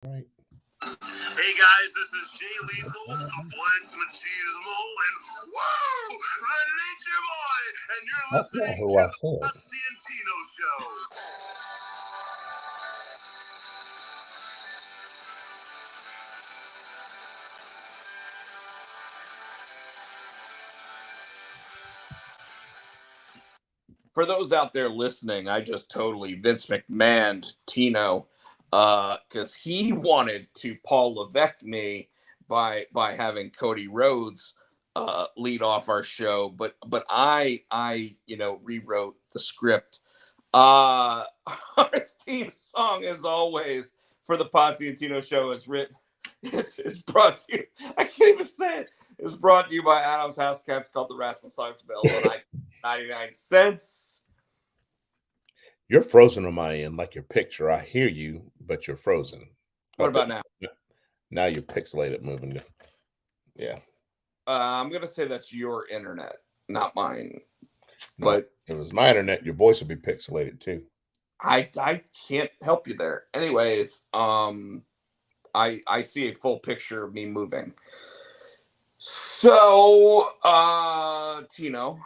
Right. Hey guys, this is Jay Lethal, the Blunt Machismo, and woo, the Nature Boy, and you're That's not listening who to I the said. Potsy and Tino Show. For those out there listening, I just totally Vince McMahon Tino, because he wanted to Paul Levesque me by having Cody Rhodes lead off our show, but I rewrote the script. Our theme song, as always, for the Potsy and Tino show is written is brought to you. I can't even say it. Is brought to you by Adam's House Cats, called the Wrestling Songs Available at 99 cents. You're frozen on my end, like your picture. I hear you, but you're frozen. What Oh, about now? now you're pixelated moving. Yeah. I'm gonna say that's your internet, not mine. No, But if it was my internet, your voice would be pixelated too. I can't help you there. Anyways, I see a full picture of me moving. So, Tino,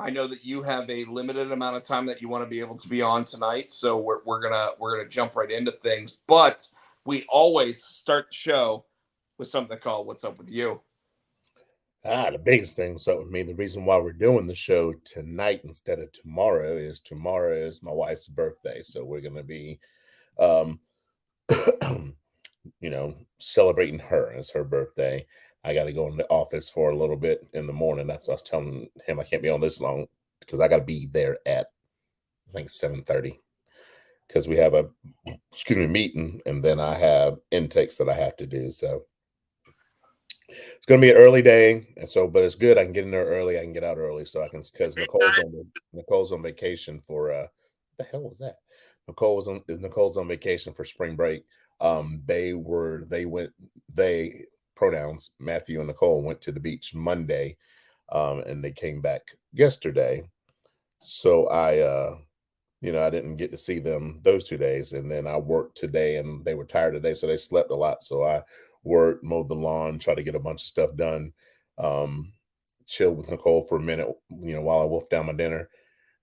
I know that you have a limited amount of time that you want to be able to be on tonight, so we're gonna jump right into things. But we always start the show with something called "What's Up with You." The biggest thing was up with me. The reason why we're doing the show tonight instead of tomorrow is my wife's birthday. So we're gonna be um celebrating her. It's her birthday. I got to go in the office for a little bit in the morning. That's what I was telling him. I can't be on this long because I got to be there at I think 7:30 because we have a meeting, and then I have intakes that I have to do. So it's gonna be an early day, and so but it's good. I can get in there early. I can get out early, so I can because Hey guys, Nicole's on vacation for the hell was that? Nicole's on vacation for spring break. They went they pronouns Matthew and Nicole went to the beach Monday, and they came back yesterday. So I didn't get to see them those 2 days, and then I worked today, and they were tired today, so they slept a lot. So I worked, mowed the lawn, tried to get a bunch of stuff done, um, chilled with Nicole for a minute, while I wolfed down my dinner.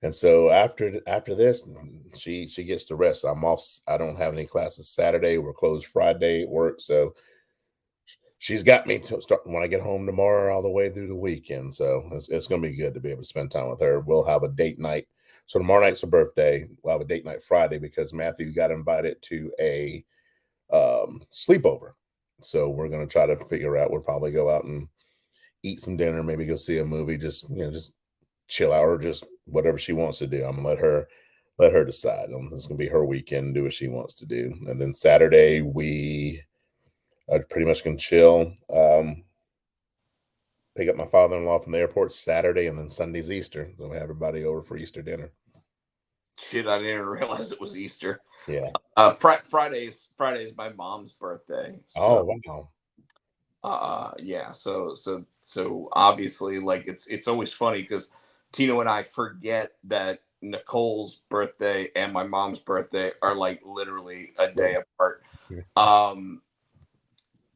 And so after this, she gets to rest. I'm off. I don't have any classes Saturday. We're closed Friday at work, so she's got me to start when I get home tomorrow all the way through the weekend. So it's going to be good to be able to spend time with her. We'll have a date night. So tomorrow night's her birthday. We'll have a date night Friday because Matthew got invited to a sleepover. So we're going to try to figure out. We'll probably go out and eat some dinner, maybe go see a movie, just chill out or just whatever she wants to do. I'm gonna let her decide. It's gonna be her weekend, do what she wants to do. And then Saturday we pretty much can chill. Pick up my father-in-law from the airport Saturday, and then Sunday's Easter. So we have everybody over for Easter dinner. shit, I didn't even realize it was Easter. Yeah. Friday's my mom's birthday, so Oh wow. yeah, so obviously, like, it's always funny because Tino and I forget that Nicole's birthday and my mom's birthday are like literally a day apart. Yeah. um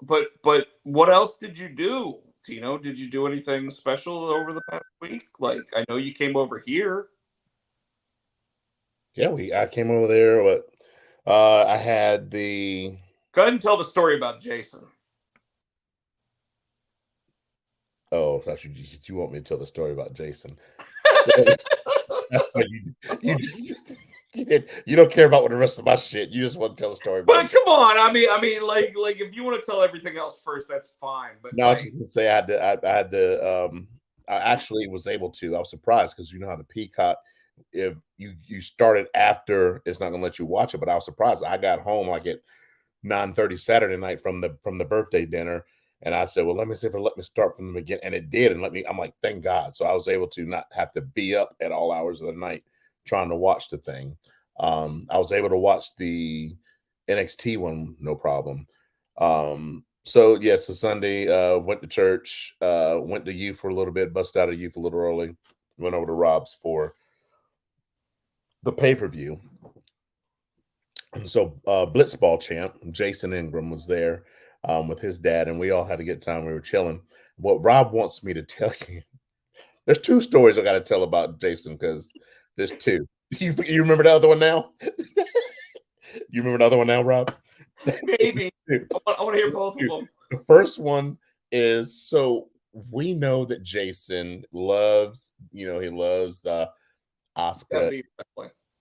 but what else did you do, Tino? Did you do anything special over the past week? Like, I know you came over here. Yeah, I came over there. But I had the Go ahead and tell the story about Jason. oh, I thought you want me to tell the story about Jason. That's what you just you don't care about what the rest of my shit. You just want to tell a story about But it. come on, I mean, like if you want to tell everything else first, that's fine. But No, I was like, just gonna say I actually was able to. I was surprised because you know how the Peacock, if you started after, it's not gonna let you watch it. But I was surprised. I got home like at 9:30 Saturday night from the birthday dinner, and I said, "Well, let me see if it'll let me start from the beginning," and it did, and let me. I'm like, "Thank God!" So I was able to not have to be up at all hours of the night trying to watch the thing. I was able to watch the NXT one, no problem. So Sunday, went to church, went to youth for a little bit, busted out of youth a little early, went over to Rob's for the pay per view. So Blitzball champ Jason Ingram was there with his dad, and we all had a good time. We were chilling. What Rob wants me to tell you, there's two stories I got to tell about Jason because there's two. You remember the other one now? You remember the other one now, Rob? Maybe. I want to hear both of them. The first one is, so we know that Jason loves, he loves the Oscar.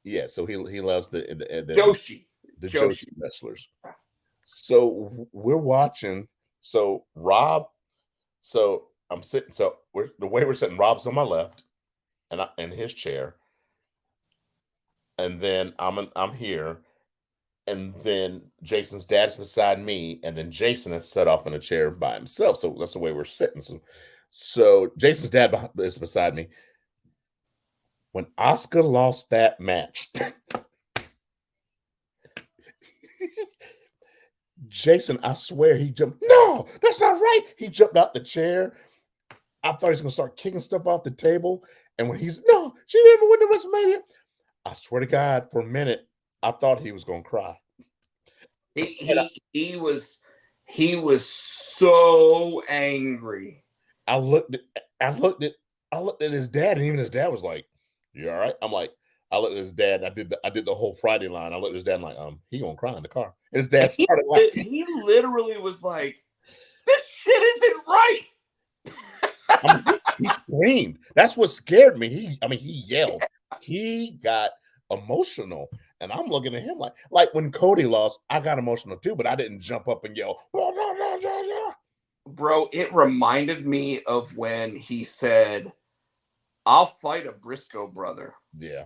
Yeah, so he loves Joshi. the Joshi wrestlers. So we're watching. So Rob, so I'm sitting. So the way we're sitting, Rob's on my left, and in his chair, and then I'm here, and then Jason's dad's beside me, and then Jason is set off in a chair by himself. So that's the way we're sitting. So Jason's dad is beside me. When Oscar lost that match, Jason, I swear he jumped. No, that's not right. He jumped out the chair. I thought he was gonna start kicking stuff off the table. And when no, she didn't win the WrestleMania. I swear to God, for a minute, I thought he was gonna cry. He was so angry. I looked at his dad, and even his dad was like, "You all right?" I'm like, I looked at his dad. And I did the whole Friday line. I looked at his dad like, he gonna cry in the car. And his dad started laughing. He literally was like, "This shit isn't right." He screamed. That's what scared me. He yelled. He got emotional, and I'm looking at him like when Cody lost, I got emotional too, but I didn't jump up and yell. Blah, blah, blah, blah, blah. Bro, it reminded me of when he said, "I'll fight a Briscoe brother." Yeah.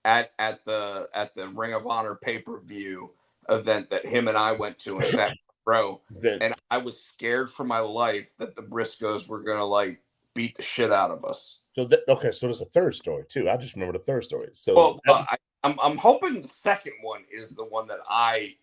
At the Ring of Honor pay-per-view event that him and I went to in that row, and I was scared for my life that the Briscoes were gonna like beat the shit out of us. So there's a third story too. I just remember the third story. So I'm hoping the second one is the one that I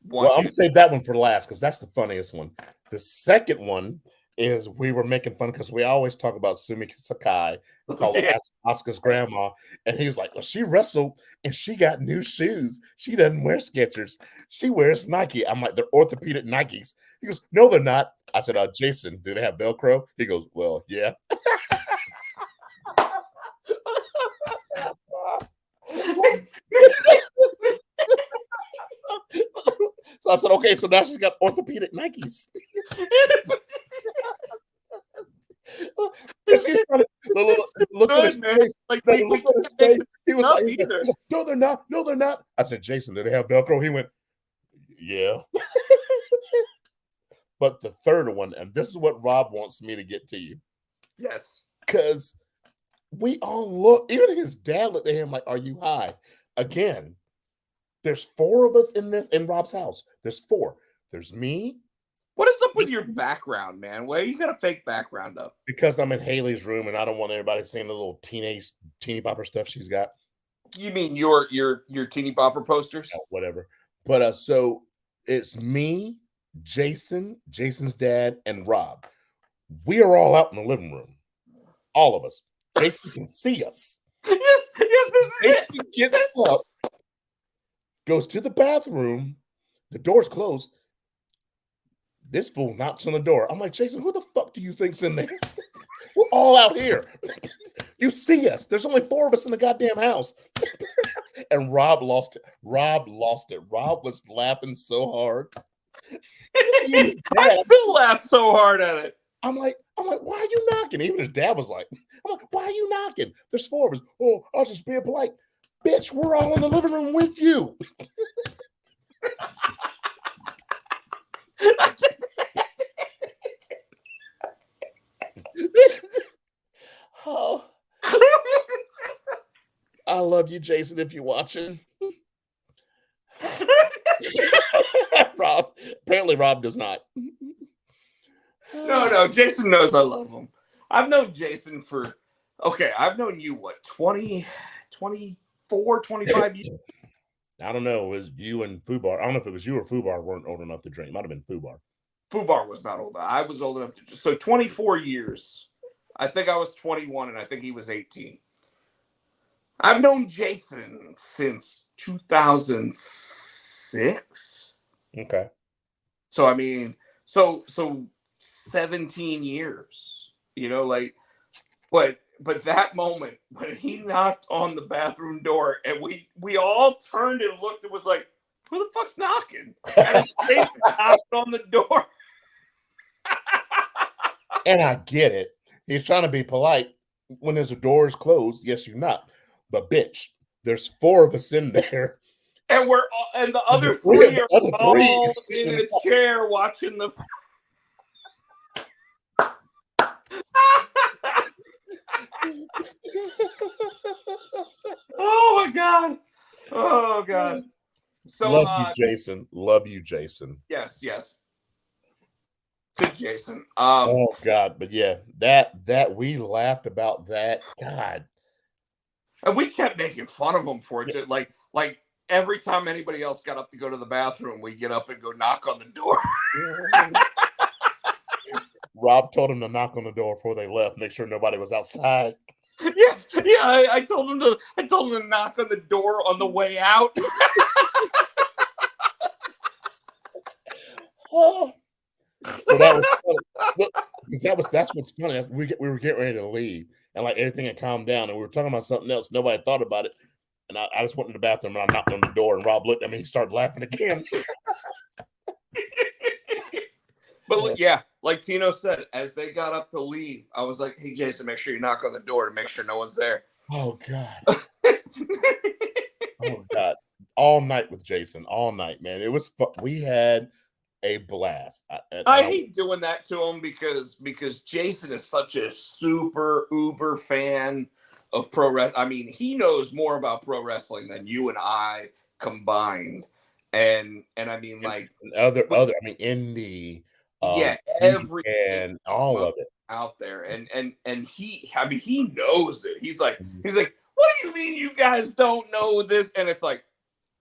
want. Well, I'm gonna save that one for last because that's the funniest one. The second one is we were making fun because we always talk about Sumi Sakai, we call her Asuka's grandma, and he's like, well, she wrestled and she got new shoes. She doesn't wear Skechers. She wears Nike. I'm like, they're orthopedic Nikes. He goes, no, they're not. I said, Jason, do they have Velcro? He goes, well, yeah. So I said, okay, so now she's got orthopedic Nikes. Look at his face. Look at his face. He was like, no, they're not. No, they're not. I said, Jason, do they have Velcro? He went, yeah. But the third one, and this is what Rob wants me to get to you. Yes. Because we all look, even his dad looked at him like, are you high? Again, there's four of us in Rob's house. There's four. There's me. What is up with your background, man? Why you got a fake background up? Because I'm in Haley's room and I don't want everybody seeing the little teeny popper stuff she's got. You mean your teeny popper posters? Oh, whatever. But so it's me, Jason, Jason's dad, and Rob. We are all out in the living room. All of us. Jason can see us. Yes, Jason gets up, goes to the bathroom, the door's closed. This fool knocks on the door. I'm like, Jason, who the fuck do you think's in there? We're all out here. You see us. There's only four of us in the goddamn house. And Rob lost it. Rob was laughing so hard. I still laugh so hard at it. I'm like, why are you knocking? Even his dad was like, why are you knocking? There's four of us. Oh, I was just being polite. Bitch, we're all in the living room with you. Oh. I love you, Jason, if you're watching. Rob. Apparently Rob does not. No, Jason knows I love him. I've known Jason for, I've known you, 24, 25 years? I don't know. It was you and Fubar. I don't know if it was you or Fubar weren't old enough to drink. It might have been Fubar. Fubar was not old. I was old enough to. So 24 years. I think I was 21 and I think he was 18. I've known Jason since 2006. 96. Okay. So I mean, so 17 years, like, but that moment when he knocked on the bathroom door and we all turned and looked and was like, who the fuck's knocking? And it's Jason knocked on the door. And I get it. He's trying to be polite. When there's a doors closed, yes, you knock. But bitch, there's 4 of us in there. And and the other three three are other three all is in sitting a chair watching the. Oh my god! Oh god! So Love you, Jason. Love you, Jason. yes, to Jason. Oh god, but yeah, that we laughed about that. God, And we kept making fun of him for it. Like every time anybody else got up to go to the bathroom, we get up and go knock on the door. Rob told him to knock on the door before they left, make sure nobody was outside. Yeah. I told him to knock on the door on the way out. Oh. So that was funny. That's what's funny. We were getting ready to leave, and like everything had calmed down, and we were talking about something else. Nobody thought about it, and I just went to the bathroom and I knocked on the door, and Rob looked at me. He started laughing again. But yeah, like Tino said, as they got up to leave, I was like, "Hey, Jason, make sure you knock on the door to make sure no one's there." Oh god. Oh god. All night with Jason. All night, man. It was fun. We had a blast. I hate doing that to him because Jason is such a super uber fan of pro wrestling. I mean, he knows more about pro wrestling than you and I combined. And I mean, like other I mean, indie, yeah, every and all of it out there. And he knows it. He's like, what do you mean you guys don't know this? And it's like,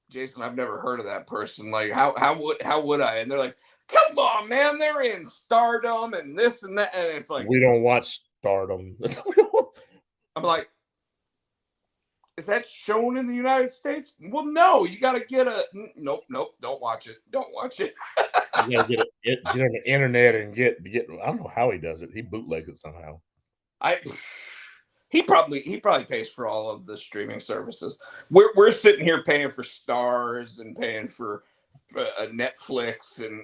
Jason, I've never heard of that person. Like, how would I? And they're like, come on, man, they're in Stardom and this and that. And it's like, we don't watch Stardom. I'm like, is that shown in the United States? Well, no, you got to get a nope, don't watch it. Don't watch it. You gotta get on the internet and get. I don't know how he does it. He bootlegs it somehow. He probably pays for all of the streaming services. We're sitting here paying for Stars and paying for Netflix and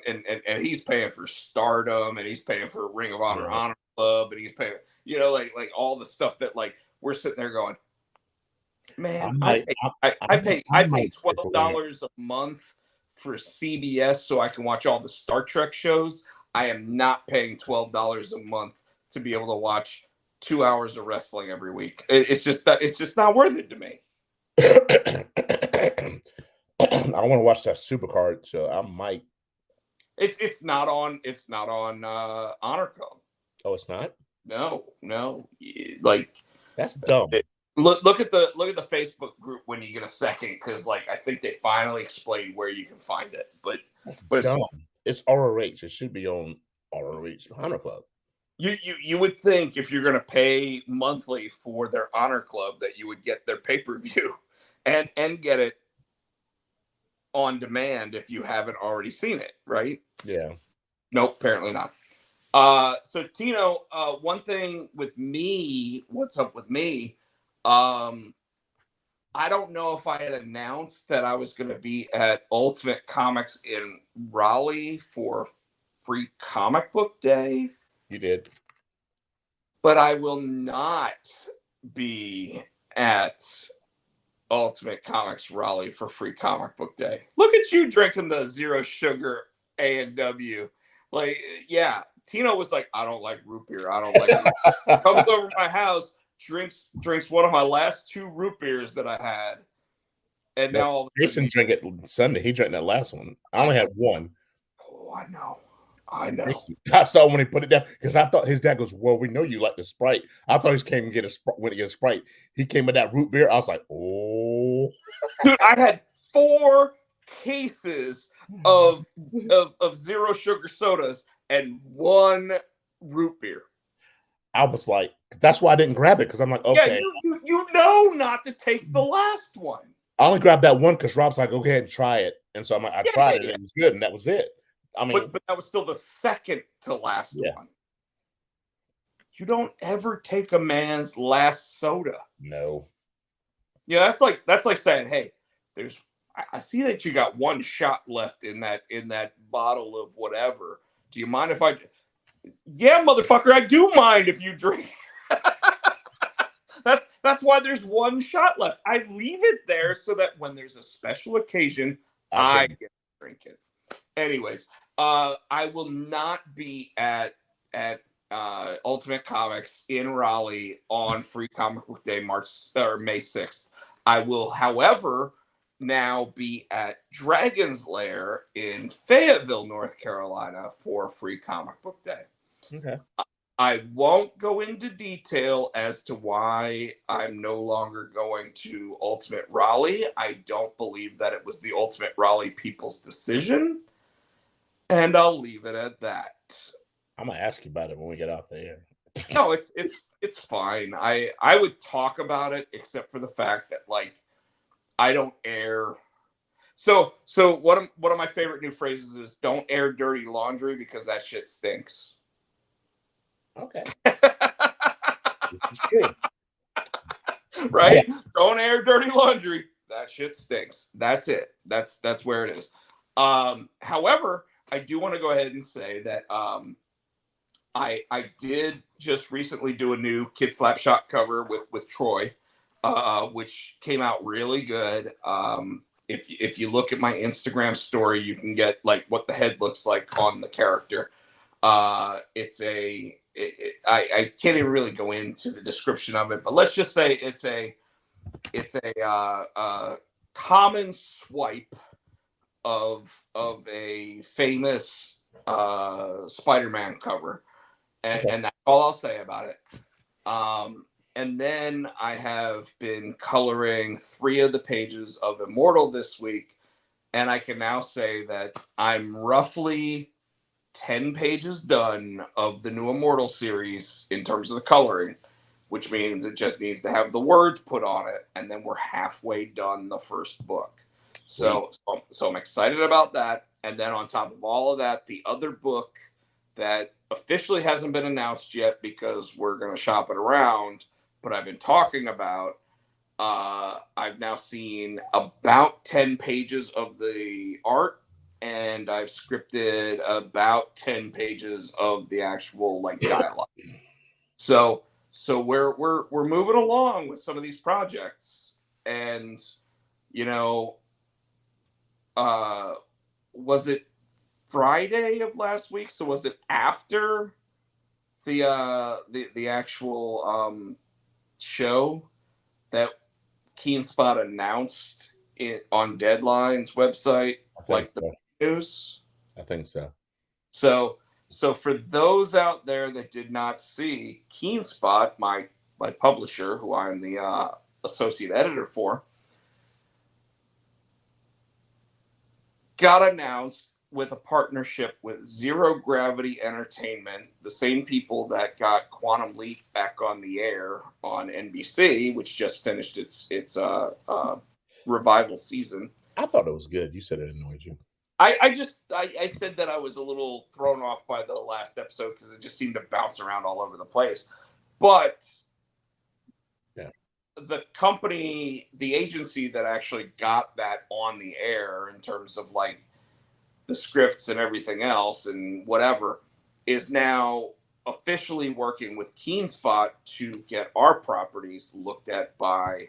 he's paying for Stardom and he's paying for Ring of Honor Honor Club and he's paying like all the stuff that like we're sitting there going, man, I pay $12 a month for CBS so I can watch all the Star Trek shows. I am not paying $12 a month to be able to watch 2 hours of wrestling every week. It's just not worth it to me. I want to watch that Supercard show. I might. It's not on Honor Club. Oh, it's not? No. Like that's dumb. Look at the Facebook group when you get a second, because like I think they finally explained where you can find it. But dumb. It's ROH. It should be on ROH Honor Club. You would think if you're going to pay monthly for their Honor Club that you would get their pay-per-view and get it on demand if you haven't already seen it, right? Yeah. Nope, apparently not. So Tino, one thing with me, what's up with me? I don't know if I had announced that I was going to be at Ultimate Comics in Raleigh for Free Comic Book Day. You did. But I will not be at Ultimate Comics Raleigh for Free Comic Book Day. Look at you drinking the zero sugar A&W. Like, yeah, Tino was like, I don't like root beer. I don't like it. Comes over to my house, drinks one of my last 2 root beers that I had. And now Jason drank it Sunday. He drank that last one. I only had one. Oh, I know. I saw when he put it down because I thought his dad goes, well, we know you like the Sprite. I thought he came and went to get a Sprite. He came with that root beer. I was like, oh. Dude, I had 4 cases of zero sugar sodas and 1 root beer. I was like, that's why I didn't grab it because I'm like, okay. Yeah, you know not to take the last one. I only grabbed that one because Rob's like, go ahead and try it. And so I Yeah, tried yeah, it, and yeah. it was good, and that was it. I mean, But that was still the second to last yeah, one. You don't ever take a man's last soda. no, Yeah, that's like saying, hey, there's I see that you got one shot left in that bottle of whatever. Do you mind if I? Yeah, motherfucker, I do mind if you drink. That's why there's one shot left. I leave it there so that when there's a special occasion, I I can. get to drink it. Anyways, I will not be at Ultimate Comics in Raleigh on Free Comic Book Day, March or May 6th. I will, however, now be at Dragon's Lair in Fayetteville, North Carolina for Free Comic Book Day. Okay. I won't go into detail as to why I'm no longer going to Ultimate Raleigh. I don't believe that it was the Ultimate Raleigh people's decision. And I'll leave it at that. I'm gonna ask you about it when we get off the air. No, it's fine. I would talk about it except for the fact that like I don't air. So one of my favorite new phrases is don't air dirty laundry because that shit stinks. Okay. It's true. Yeah. Right? Don't air dirty laundry. That shit stinks. That's it. That's where it is. However, I do want to go ahead and say that I did just recently do a new Kid Slapshot cover with Troy, which came out really good. If you look at my Instagram story, you can get like what the head looks like on the character. I can't even really go into the description of it, but let's just say it's a common swipe of a famous Spider-Man cover, and that's all I'll say about it. And then I have been coloring 3 of the pages of Immortal this week, and I can now say that I'm roughly 10 pages done of the new Immortal series in terms of the coloring, which means it just needs to have the words put on it, and then we're halfway done the first book. So I'm excited about that. And then on top of all of that, the other book that officially hasn't been announced yet because we're going to shop it around, but I've been talking about. I've now seen about 10 pages of the art, and I've scripted about 10 pages of the actual like dialogue. So we're moving along with some of these projects, and you know, uh, was it Friday of last week? So was it after the actual show that Keen Spot announced it on Deadline's website, I think like the so. news? I think so. So for those out there that did not see, Keen Spot, my publisher, who I'm the associate editor for, got announced with a partnership with Zero Gravity Entertainment, the same people that got Quantum Leap back on the air on NBC, which just finished its revival season. I thought it was good. You said it annoyed you. I said that I was a little thrown off by the last episode because it just seemed to bounce around all over the place. But yeah, the company, the agency that actually got that on the air in terms of like the scripts and everything else and whatever, is now officially working with Keen Spot to get our properties looked at by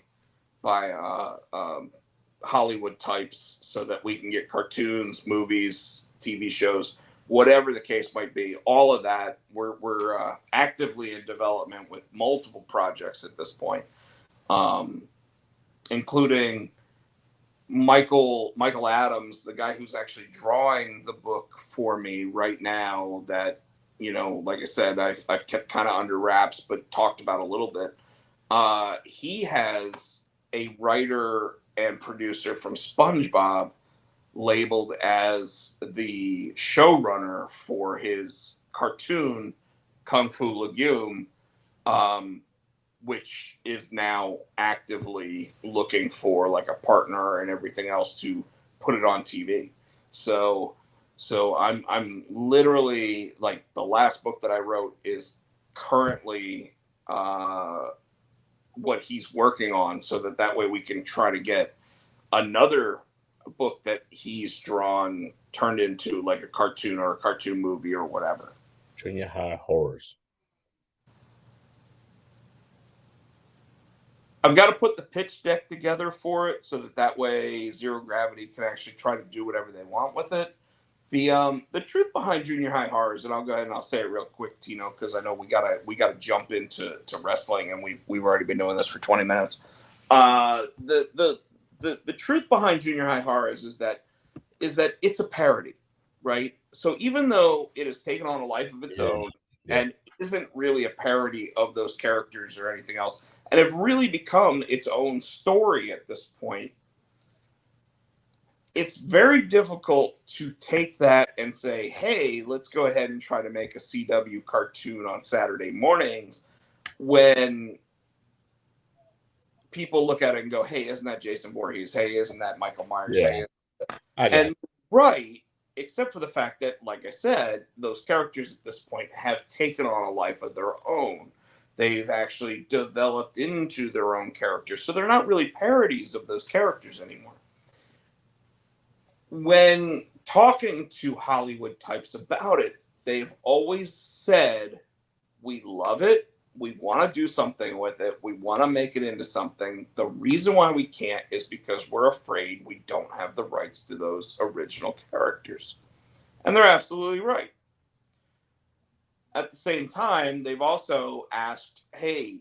Hollywood types so that we can get cartoons, movies, TV shows, whatever the case might be. All of that, we're actively in development with multiple projects at this point, including Michael Adams, the guy who's actually drawing the book for me right now. That, you know, like I said, I've kept kind of under wraps, but talked about a little bit. He has a writer and producer from SpongeBob labeled as the showrunner for his cartoon Kung Fu Legume, which is now actively looking for like a partner and everything else to put it on TV. So I'm literally like the last book that I wrote is currently what he's working on, so that way we can try to get another book that he's drawn turned into like a cartoon or a cartoon movie or whatever. Junior high horrors. I've got to put the pitch deck together for it so that way Zero Gravity can actually try to do whatever they want with it. The truth behind Junior High Horrors, and I'll go ahead and I'll say it real quick, Tino, because I know we gotta jump into wrestling, and we've already been doing this for 20 minutes. The truth behind Junior High Horrors is that it's a parody, right? So even though it has taken on a life of its own and isn't really a parody of those characters or anything else, and have really become its own story at this point, it's very difficult to take that and say, hey, let's go ahead and try to make a CW cartoon on Saturday mornings, when people look at it and go, hey, isn't that Jason Voorhees? Hey, isn't that Michael Myers? Yeah. And right, except for the fact that, like I said, those characters at this point have taken on a life of their own. They've actually developed into their own characters. So they're not really parodies of those characters anymore. When talking to Hollywood types about it, they've always said, we love it. We want to do something with it. We want to make it into something. The reason why we can't is because we're afraid we don't have the rights to those original characters. And they're absolutely right. At the same time, they've also asked, hey,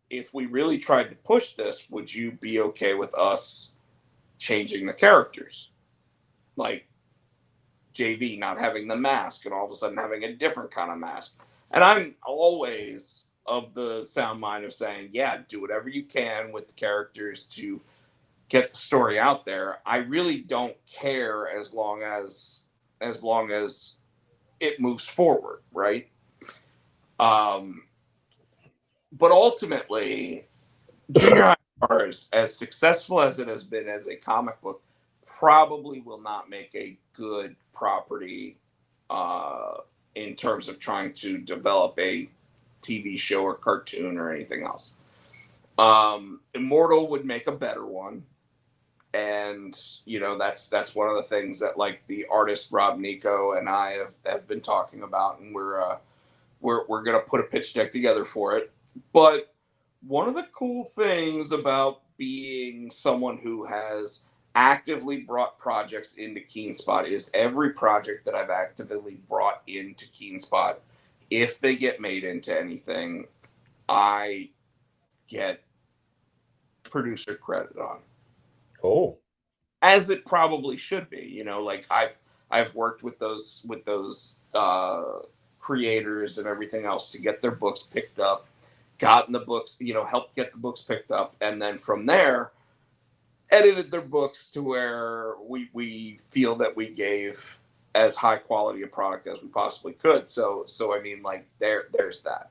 if we really tried to push this, would you be okay with us changing the characters? Like JV not having the mask and all of a sudden having a different kind of mask. And I'm always of the sound mind of saying, yeah, do whatever you can with the characters to get the story out there. I really don't care as long as it moves forward, right? But ultimately, Junior High Stars, as successful as it has been as a comic book, probably will not make a good property in terms of trying to develop a TV show or cartoon or anything else. Immortal would make a better one, and that's one of the things that like the artist Rob Nico and I have been talking about, and we're gonna put a pitch deck together for it. But one of the cool things about being someone who has actively brought projects into KeenSpot is every project that I've actively brought into KeenSpot, if they get made into anything, I get producer credit on. Cool. As it probably should be. Like I've worked with those creators and everything else to get their books picked up, gotten the books, helped get the books picked up, and then from there edited their books to where we feel that we gave as high quality a product as we possibly could. So I mean, like there's that.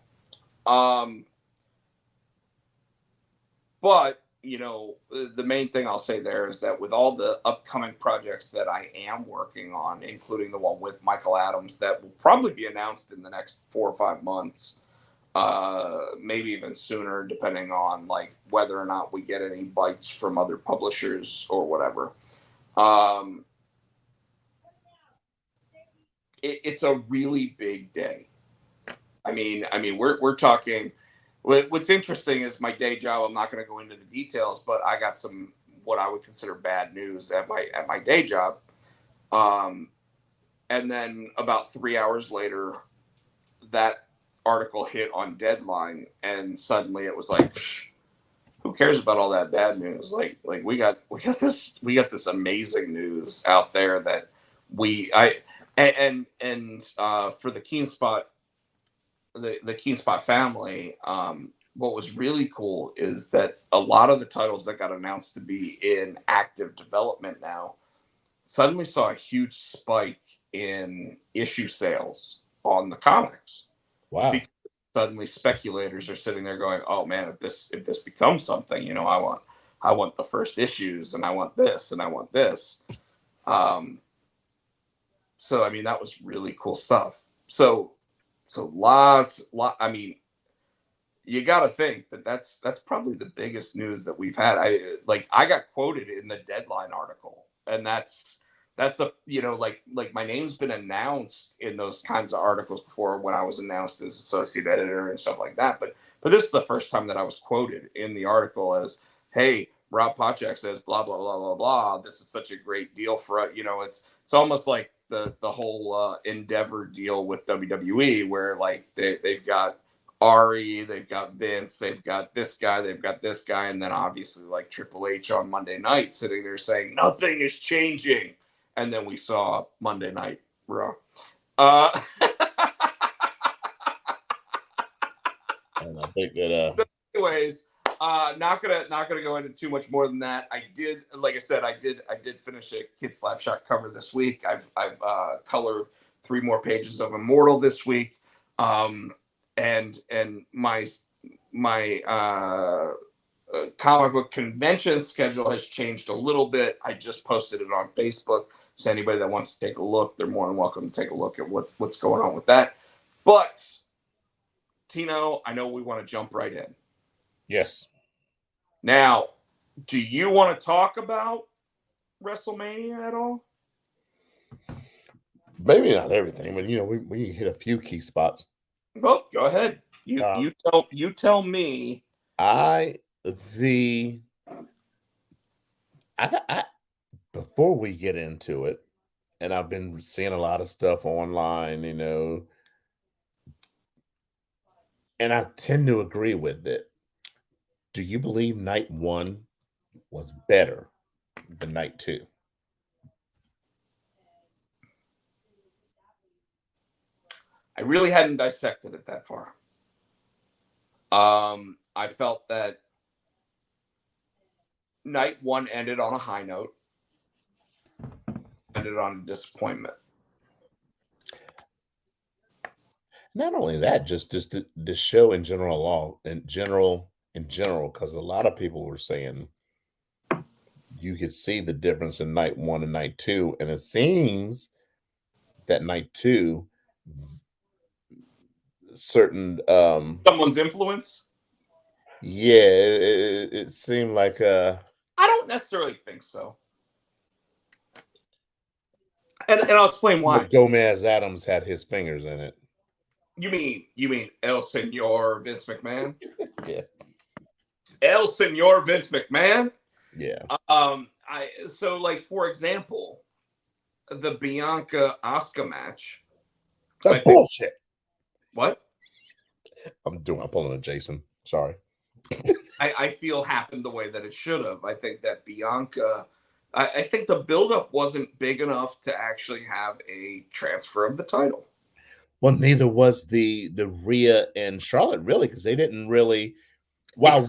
But the main thing I'll say there is that with all the upcoming projects that I am working on, including the one with Michael Adams that will probably be announced in the next 4 or 5 months, maybe even sooner, depending on like whether or not we get any bites from other publishers or whatever. It's a really big day. I mean, we're talking. What's interesting is my day job. I'm not going to go into the details, but I got some what I would consider bad news at my day job. And then about 3 hours later, that article hit on Deadline, and suddenly it was like, who cares about all that bad news? Like we got this amazing news out there that for the KeenSpot. The KeenSpot family, what was really cool is that a lot of the titles that got announced to be in active development now suddenly saw a huge spike in issue sales on the comics. Wow. Because suddenly speculators are sitting there going, oh man, if this becomes something, I want the first issues, and I want this, and I want this. So I mean, that was really cool stuff. So lots. I mean, you got to think that that's probably the biggest news that we've had. I got quoted in the Deadline article, and that's the like my name's been announced in those kinds of articles before when I was announced as associate editor and stuff like that. But this is the first time that I was quoted in the article as, "Hey, Rob Pochak says blah blah blah blah blah. This is such a great deal for us." It's almost like the whole Endeavor deal with WWE, where like they've got Ari, they've got Vince, they've got this guy, they've got this guy, and then obviously like Triple H on Monday night sitting there saying nothing is changing, and then we saw Monday Night Raw. And I think that So anyways, not gonna go into too much more than that. I did, like I said, I did finish a Kid Slapshot cover this week. I've colored 3 more pages of Immortal this week. And my comic book convention schedule has changed a little bit. I just posted it on Facebook, so anybody that wants to take a look, they're more than welcome to take a look at what's going on with that. But Tino, I know we want to jump right in. yes. Now, do you want to talk about WrestleMania at all? Maybe not everything, but we hit a few key spots. Well, go ahead. You tell me. I before we get into it, and I've been seeing a lot of stuff online, and I tend to agree with it. Do you believe night 1 was better than night 2? I really hadn't dissected it that far. I felt that night 1 ended on a high note, ended on a disappointment. Not only that, just the show in general, because a lot of people were saying you could see the difference in night 1 and night 2, and it seems that night 2, certain Someone's influence. Yeah, it seemed like I don't necessarily think so, and I'll explain why. Gomez Adams had his fingers in it. You mean El Senor Vince McMahon? Yeah. El Senor Vince McMahon. Yeah. So like for example, the Bianca Asuka match. That's bullshit. What? I'm pulling a Jason. Sorry. I feel happened the way that it should have. I think that Bianca, I think the buildup wasn't big enough to actually have a transfer of the title. Well, neither was the Rhea and Charlotte, really, because they didn't really. Wow.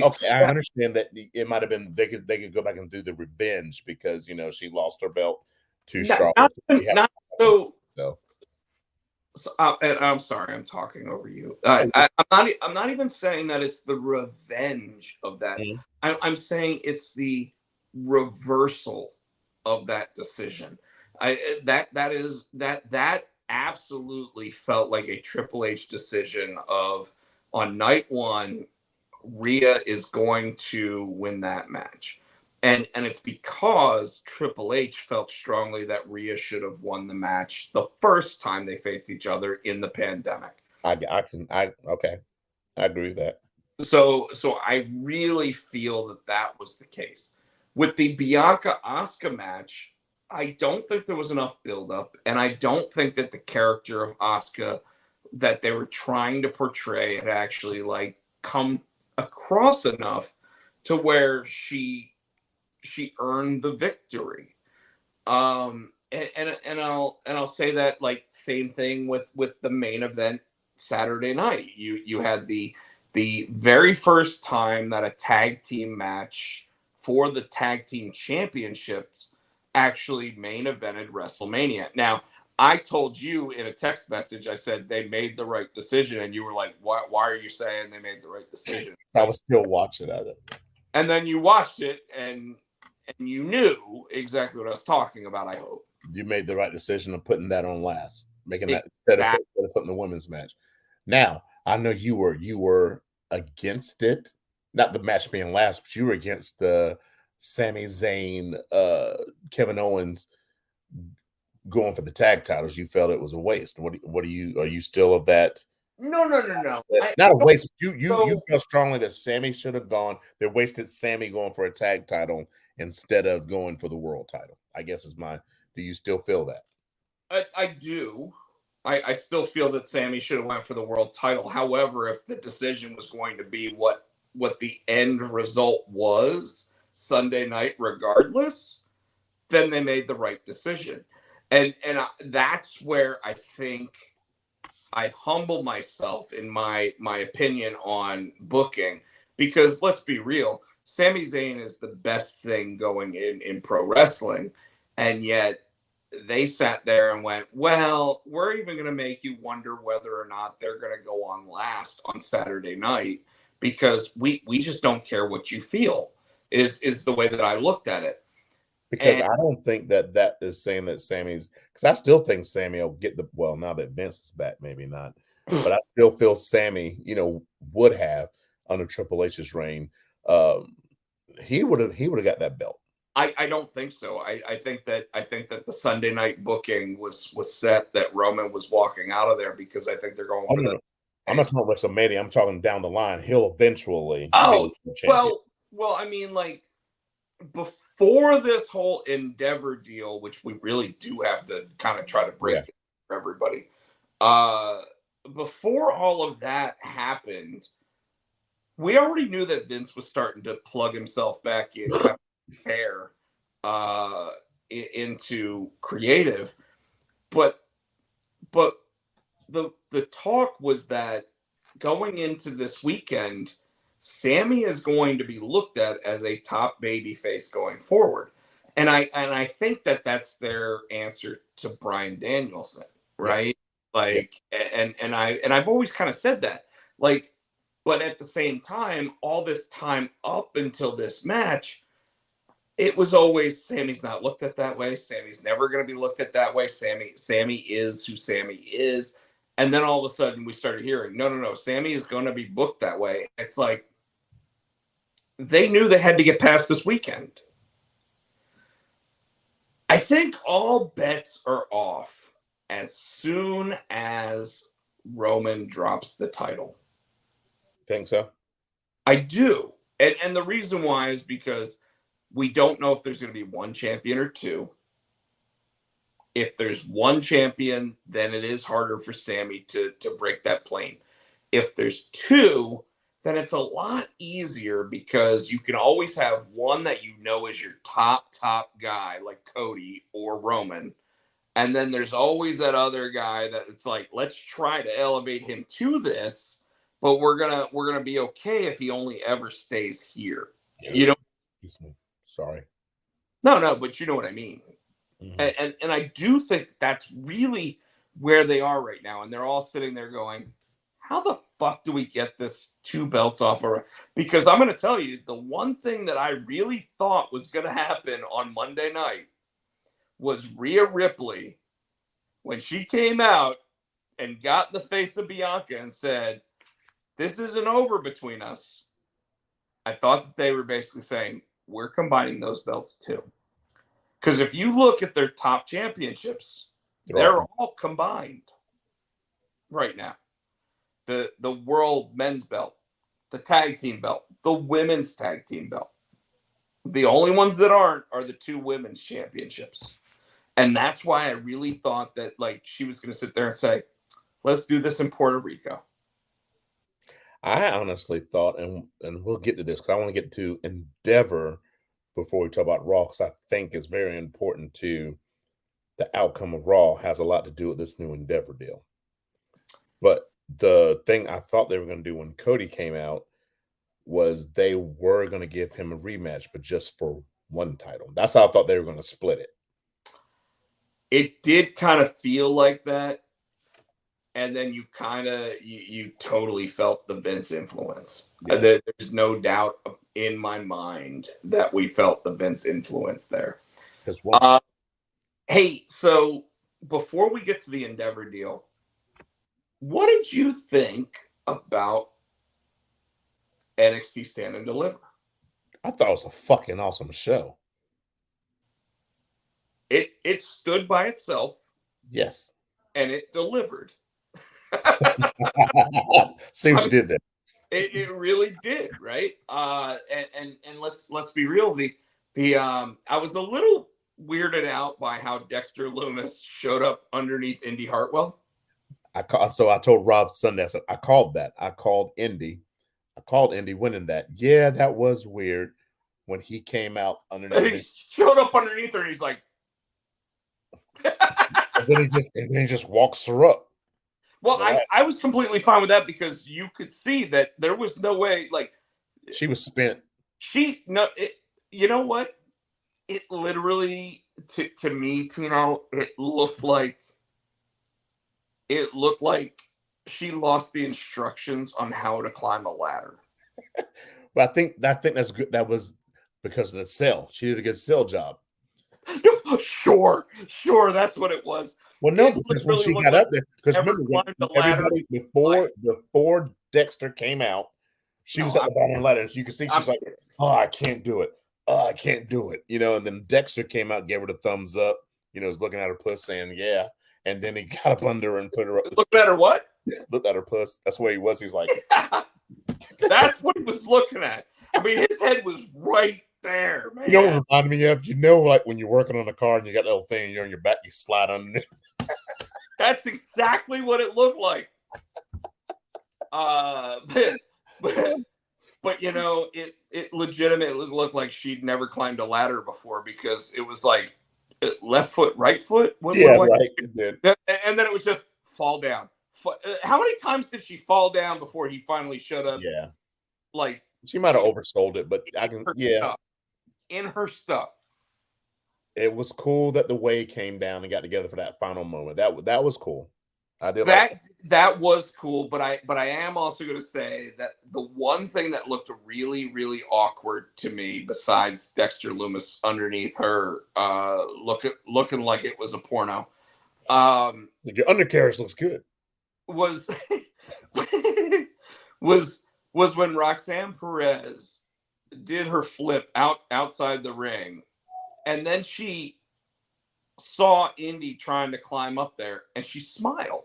Okay, I understand that it might have been they could go back and do the revenge because she lost her belt to Charlotte. And I'm sorry, I'm talking over you. I'm not even saying that it's the revenge of that. Mm-hmm. I'm saying it's the reversal of that decision. That absolutely felt like a Triple H decision of on night 1, Rhea is going to win that match. And it's because Triple H felt strongly that Rhea should have won the match the first time they faced each other in the pandemic. Okay, I agree with that. So I really feel that was the case. With the Bianca Asuka match, I don't think there was enough buildup, and I don't think that the character of Asuka that they were trying to portray had actually like come across enough to where she earned the victory. And I'll say that like same thing with the main event Saturday night. You had the very first time that a tag team match for the tag team championships actually main evented WrestleMania. Now, I told you in a text message, I said they made the right decision, and you were like, why are you saying they made the right decision? I was still watching it. And then you watched it, and And you knew exactly what I was talking about, I hope. You made the right decision of putting that on last, making that instead of putting the women's match. Now, I know you were against it, not the match being last, but you were against the Sami Zayn, Kevin Owens going for the tag titles. You felt it was a waste. What are you still of that? No. Not a waste. You feel strongly that Sami should have gone. They wasted Sami going for a tag title instead of going for the world title. I guess is my. Do you still feel that? I do. I still feel that Sami should have went for the world title. However, if the decision was going to be what the end result was Sunday night, regardless, then they made the right decision. And that's where I think I humble myself in my opinion on booking, because let's be real, Sami Zayn is the best thing going in pro wrestling, and yet they sat there and went, well, we're even going to make you wonder whether or not they're going to go on last on Saturday night, because we just don't care what you feel, is the way that I looked at it. Because I don't think that is saying that Sammy's, because I still think Sammy will get the, well, now that Vince is back, maybe not, but I still feel Sammy, would have under Triple H's reign. He would have got that belt. I don't think so. I think that the Sunday night booking was set that Roman was walking out of there, because I think they're going for the. I'm not talking about WrestleMania. I'm talking down the line. He'll eventually. Oh, well, I mean, like, before this whole Endeavor deal, which we really do have to kind of try to break for everybody. Before all of that happened, we already knew that Vince was starting to plug himself back in, kind of hair, into creative, but the talk was that going into this weekend, Sammy is going to be looked at as a top babyface going forward, and I think that that's their answer to Bryan Danielson, right? Yes. Like, and I've always kind of said that, like, but at the same time, all this time up until this match, it was always Sammy's not looked at that way. Sammy's never going to be looked at that way. Sammy is who Sammy is. And then all of a sudden we started hearing, no, Sammy is going to be booked that way. It's like they knew they had to get past this weekend. I think all bets are off as soon as Roman drops the title. Think so? I do. And the reason why is because we don't know if there's going to be one champion or two. If there's one champion, then it is harder for Sammy to break that plane. If there's two, then it's a lot easier, because you can always have one that you know is your top guy, like Cody or Roman. And then there's always that other guy that it's like, let's try to elevate him to this, but we're gonna be okay if he only ever stays here. You know? Sorry. No, but you know what I mean. Mm-hmm. And I do think that's really where they are right now. And they're all sitting there going, how the fuck do we get this 2 belts off of? Because I'm going to tell you, the one thing that I really thought was going to happen on Monday night was Rhea Ripley, when she came out and got in the face of Bianca and said, this isn't over between us. I thought that they were basically saying, we're combining those belts too. Because if you look at their top championships, they're all combined right now. The world men's belt, the tag team belt, the women's tag team belt. The only ones that aren't are the 2 women's championships. And that's why I really thought that, like, she was going to sit there and say, let's do this in Puerto Rico. I honestly thought, and we'll get to this because I want to get to Endeavor before we talk about Raw, because I think it's very important to the outcome of Raw has a lot to do with this new Endeavor deal. But the thing I thought they were going to do when Cody came out was they were going to give him a rematch, but just for one title. That's how I thought they were going to split it. It did kind of feel like that. and then you totally felt the Vince influence. Yeah. There's no doubt in my mind that we felt the Vince influence there. Because once hey, so before we get to the Endeavor deal, what did you think about NXT Stand and Deliver? I thought it was a fucking awesome show. It stood by itself. Yes. And it delivered. See what you did there. It really did, right? And let's be real. I was a little weirded out by how Dexter Lumis showed up underneath Indy Hartwell. I told Rob Sunday, I said, I called that. I called Indy winning that. Yeah, that was weird when he came out underneath. And he showed up underneath her and he's like, and then he just walks her up. Well, I was completely fine with that because you could see that there was no way, like, she was spent. You know what? It literally, to me, Tino, it looked like she lost the instructions on how to climb a ladder. But I think that's good. That was because of the sell. She did a good sell job. Sure, that's what it was. Well, no, because when she got up there, because remember, everybody before Dexter came out, she was at the bottom of the ladder, and you can see she's like, "Oh, I can't do it. Oh, I can't do it." You know, and then Dexter came out, gave her the thumbs up. You know, was looking at her puss, saying, "Yeah." And then he got up under her and put her up. Looked at her what? Looked at her puss. That's where he was. He's like, that's what he was looking at. I mean, his head was right there, man. You know what reminded me of? You know, like when you're working on a car and you got that little thing, you're on your back, you slide underneath. That's exactly what it looked like. But you know, it legitimately looked like she'd never climbed a ladder before because it was like left foot, right foot. Right. It did. And then it was just fall down. How many times did she fall down before he finally showed up? Yeah, like she might have oversold it, but I can. In her stuff. It was cool that the Way came down and got together for that final moment. That was cool. I did that was cool, but I am also going to say that the one thing that looked really, really awkward to me, besides Dexter Lumis underneath her, looking like it was a porno, your undercarriage looks good. Was when Roxanne Perez did her flip outside the ring, and then she saw Indy trying to climb up there, and she smiled.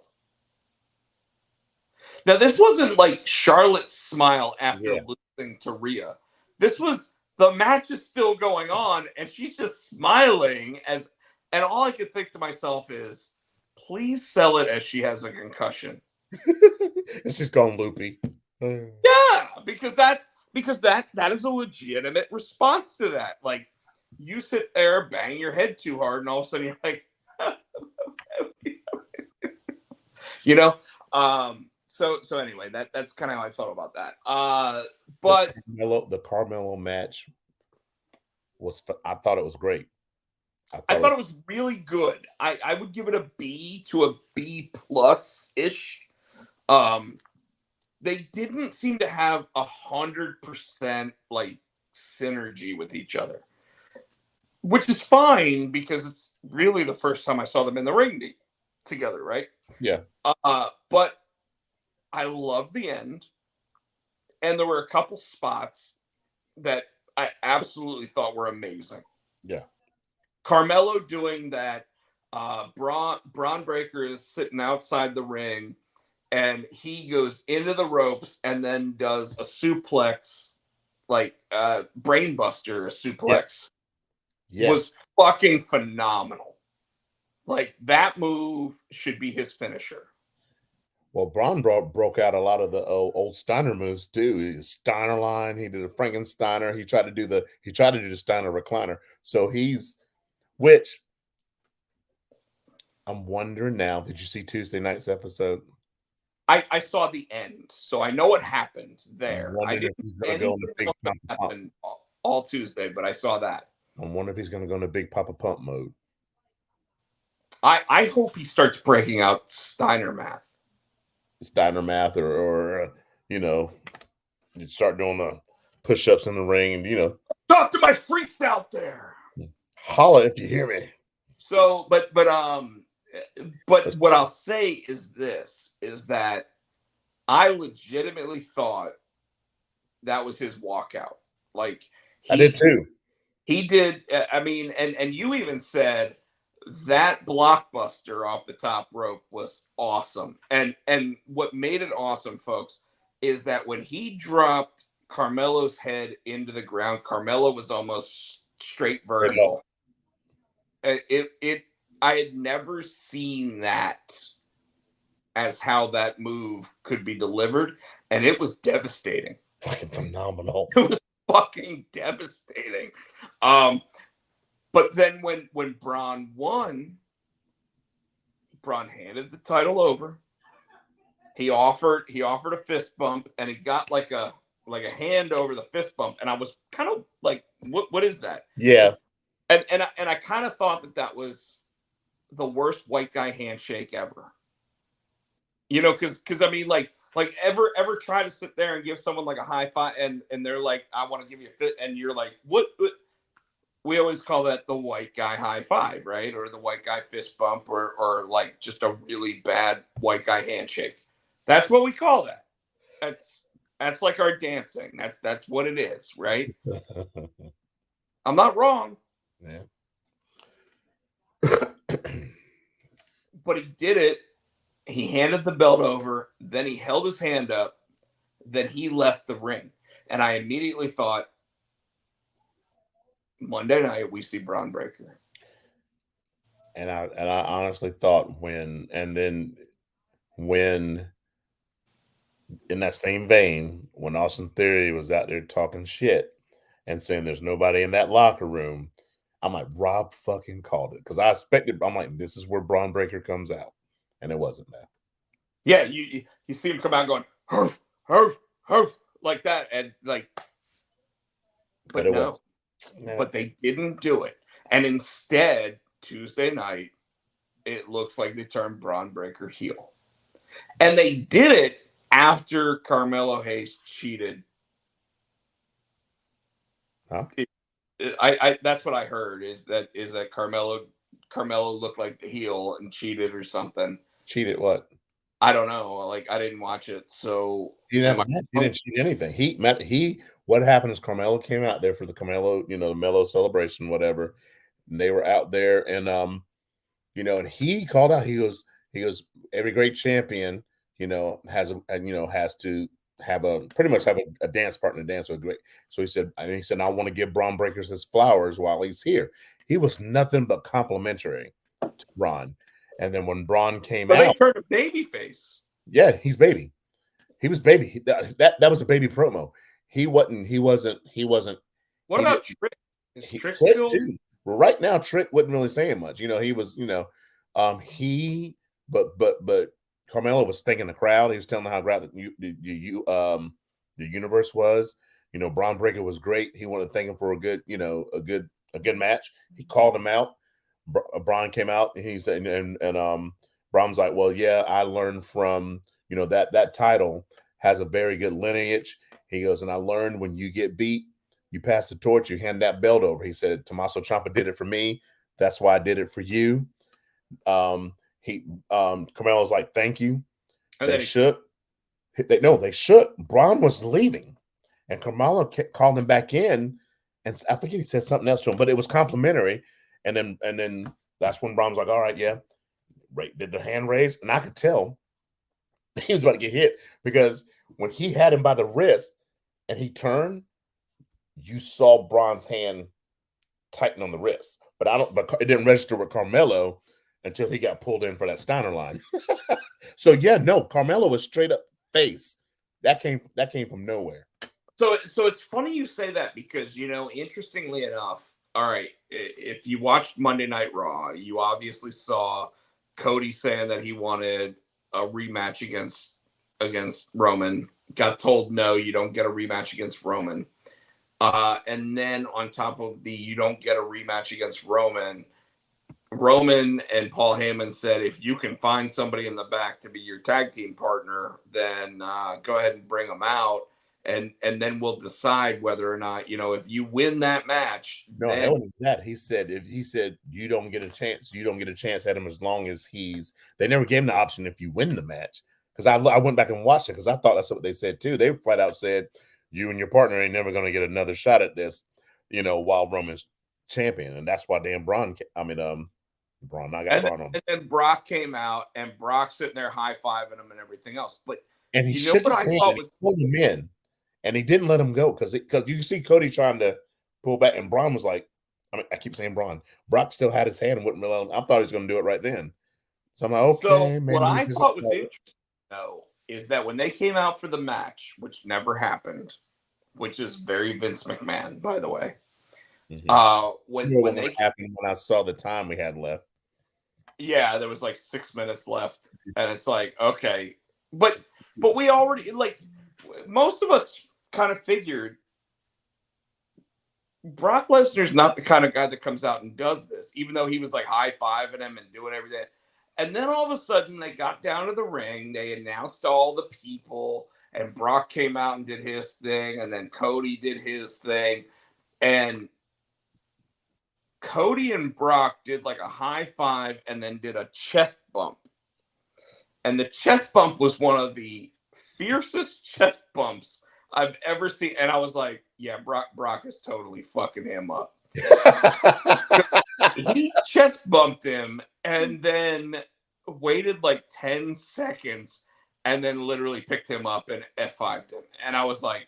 Now, this wasn't like Charlotte's smile after losing to Rhea. This was the match is still going on, and she's just smiling and all I could think to myself is, please sell it as she has a concussion. And she's gone loopy. Yeah, because that is a legitimate response to that. Like, you sit there, bang your head too hard, and all of a sudden you're like, you know. So anyway, that's kind of how I felt about that. But the Carmelo match I thought it was great. I thought it was really good. I would give it a B to a B plus ish. They didn't seem to have 100% like synergy with each other, which is fine because it's really the first time I saw them in the ring together, right? Yeah. But I loved the end, and there were a couple spots that I absolutely thought were amazing. Yeah. Carmelo doing that. Braun Breaker is sitting outside the ring, and he goes into the ropes and then does a suplex, like brainbuster suplex. Yes. Was fucking phenomenal. Like, that move should be his finisher. Well, Braun broke out a lot of the old Steiner moves too. Steiner line. He did a Frankensteiner. He tried to do the Steiner recliner. So which I'm wondering now. Did you see Tuesday night's episode? I saw the end, so I know what happened there. I didn't go happen all Tuesday, but I saw that. I'm wondering if he's going to go into big Papa Pump mode. I hope he starts breaking out Steiner math. Steiner math, or you start doing the push-ups in the ring, and Talk to my freaks out there. holla if you hear me. So, but what I'll say is this: is that I legitimately thought that was his walkout. Like I did too. He did. I mean, and you even said that blockbuster off the top rope was awesome. And what made it awesome, folks, is that when he dropped Carmelo's head into the ground, Carmelo was almost straight vertical. It I had never seen that as how that move could be delivered, and it was devastating. Fucking phenomenal. It was fucking devastating. But then when Braun won, Braun handed the title over. He offered a fist bump, and he got like a hand over the fist bump, and I was kind of like, what is that? Yeah. And I kind of thought that was the worst white guy handshake ever. Because I mean, like ever try to sit there and give someone like a high five, and they're like, I want to give you a fit, and you're like, what? We always call that the white guy high five, right? Or the white guy fist bump, or like just a really bad white guy handshake. That's what we call that. That's like our dancing. That's what it is, right? I'm not wrong. Yeah. But he did it. He handed the belt over. Then he held his hand up. Then he left the ring. And I immediately thought, Monday night, we see Braun Breaker. And I honestly thought when in that same vein, when Austin Theory was out there talking shit and saying there's nobody in that locker room, I'm like, Rob fucking called it. Because I expected, I'm like, this is where Braun Breaker comes out. And it wasn't that. Yeah, you see him come out going, hurf, hurf, hurf, like that. And like, but no. Was. Yeah. But they didn't do it. And instead, Tuesday night, it looks like they turned Braun Breaker heel. And they did it after Carmelo Hayes cheated. Huh? I that's what I heard is that Carmelo looked like the heel and cheated or something. Cheated what? I don't know. Like, I didn't watch it, so he didn't cheat anything. What happened is Carmelo came out there for the Carmelo, the Melo celebration, whatever. And they were out there, and and he called out. He goes, every great champion, has to have pretty much a dance partner to dance with. Great. So he said, I want to give Braun Breakers his flowers while he's here. He was nothing but complimentary to Braun. And then when Braun came out, they turned a baby face. Yeah, he's baby. He was baby. That was a baby promo. He wasn't. What about Trick? Is Trick still? Too. Well, right now, Trick wasn't really saying much. He was. But Carmelo was thanking the crowd. He was telling them how great the universe was. Braun Breaker was great. He wanted to thank him for a good match. He called him out. Braun came out and he said, and Braun's like, well, yeah, I learned from that title has a very good lineage. He goes, and I learned when you get beat, you pass the torch, you hand that belt over. He said, Tommaso Ciampa did it for me. That's why I did it for you. Carmelo's like, thank you. And they shook. They shook. Braun was leaving, and Carmelo called him back in, and I forget he said something else to him, but it was complimentary. And then that's when Braun was like, all right, yeah. Right, did the hand raise, and I could tell he was about to get hit because when he had him by the wrist and he turned, you saw Braun's hand tighten on the wrist. But it didn't register with Carmelo until he got pulled in for that Steiner line. So yeah, no, Carmelo was straight up face. That came from nowhere. So it's funny you say that because interestingly enough, all right, if you watched Monday Night Raw, you obviously saw Cody saying that he wanted a rematch against Roman. Got told no, you don't get a rematch against Roman. And then on top of you don't get a rematch against Roman, Roman and Paul Heyman said, if you can find somebody in the back to be your tag team partner, then go ahead and bring them out. And then we'll decide whether or not, if you win that match, No, then it wasn't that. He said you don't get a chance. You don't get a chance at him as long as they never gave him the option if you win the match. Because I went back and watched it because I thought that's what they said too. They flat out said you and your partner ain't never going to get another shot at this, while Roman's champion, and that's why Dan Braun. Braun. I got Braun on. And then Brock came out, and Brock sitting there high-fiving him and everything else. But and he shook his hand and pulled him in, and he didn't let him go because you see Cody trying to pull back, and Braun was like, I keep saying Braun. Brock still had his hand and wouldn't let him. I thought he was going to do it right then. So I'm like, okay. So what I thought was interesting, though, is that when they came out for the match, which never happened, which is very Vince McMahon, by the way. Mm-hmm. When they happened when I saw the time we had left. Yeah, there was like 6 minutes left, and it's like, okay, but we already, like, most of us kind of figured Brock Lesnar's not the kind of guy that comes out and does this, even though he was like high-fiving him and doing everything. And then all of a sudden they got down to the ring, they announced all the people, and Brock came out and did his thing, and then Cody did his thing, and Cody and Brock did like a high five and then did a chest bump. And the chest bump was one of the fiercest chest bumps I've ever seen. And I was like, yeah, Brock is totally fucking him up. He chest bumped him and then waited like 10 seconds and then literally picked him up and F5'd him. And I was like,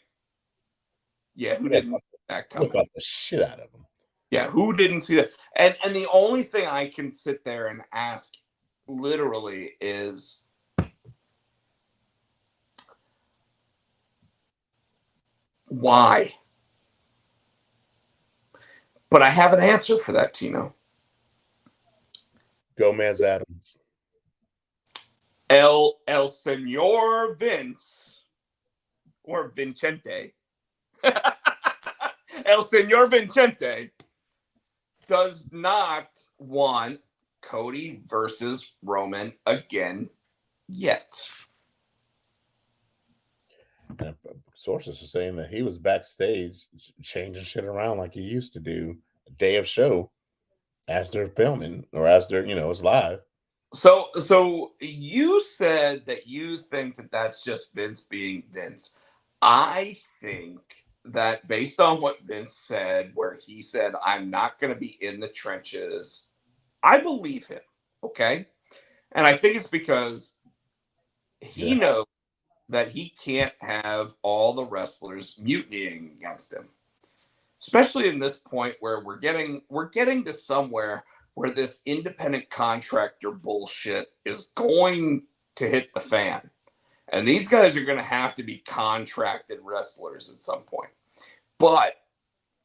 yeah, who didn't see that coming? Look the shit out of him. Yeah, who didn't see that? And the only thing I can sit there and ask literally is, why? But I have an answer for that, Tino. Gomez Adams. El Señor Vince, or Vincente. El Señor Vincente does not want Cody versus Roman again yet. And sources are saying that he was backstage changing shit around like he used to do a day of show as they're filming or as they're, it's live. So you said that you think that that's just Vince being Vince. I think that based on what Vince said, where he said, I'm not going to be in the trenches, I believe him, okay? And I think it's because he knows that he can't have all the wrestlers mutinying against him, especially in this point where we're getting to somewhere where this independent contractor bullshit is going to hit the fan. And these guys are going to have to be contracted wrestlers at some point. But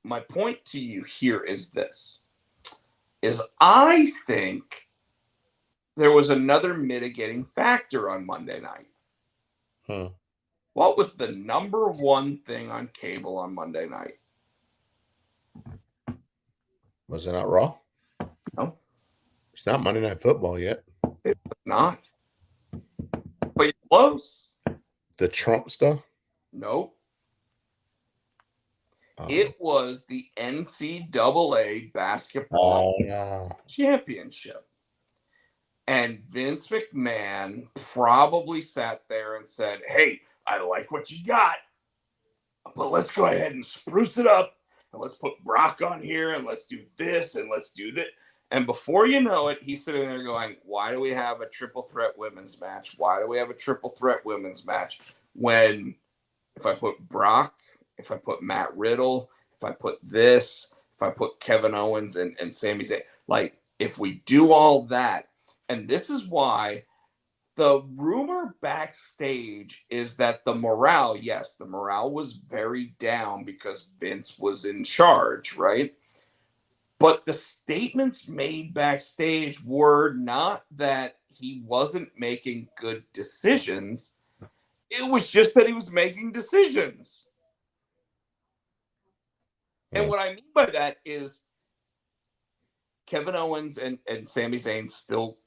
my point to you here is this, is I think there was another mitigating factor on Monday night. What was the number one thing on cable on Monday night? Was it not Raw? No. It's not Monday Night Football yet. It was not. But you're close. The Trump stuff? Nope. It was the NCAA basketball championship. And Vince McMahon probably sat there and said, hey, I like what you got, but let's go ahead and spruce it up. And let's put Brock on here and let's do this and let's do that. And before you know it, he's sitting there going, why do we have a triple threat women's match? Why do we have a triple threat women's match when if I put Brock, if I put Matt Riddle, if I put this, if I put Kevin Owens and Sami Zayn, like if we do all that, and this is why the rumor backstage is that the morale was very down because Vince was in charge, right? But the statements made backstage were not that he wasn't making good decisions. It was just that he was making decisions. And what I mean by that is Kevin Owens and Sami Zayn still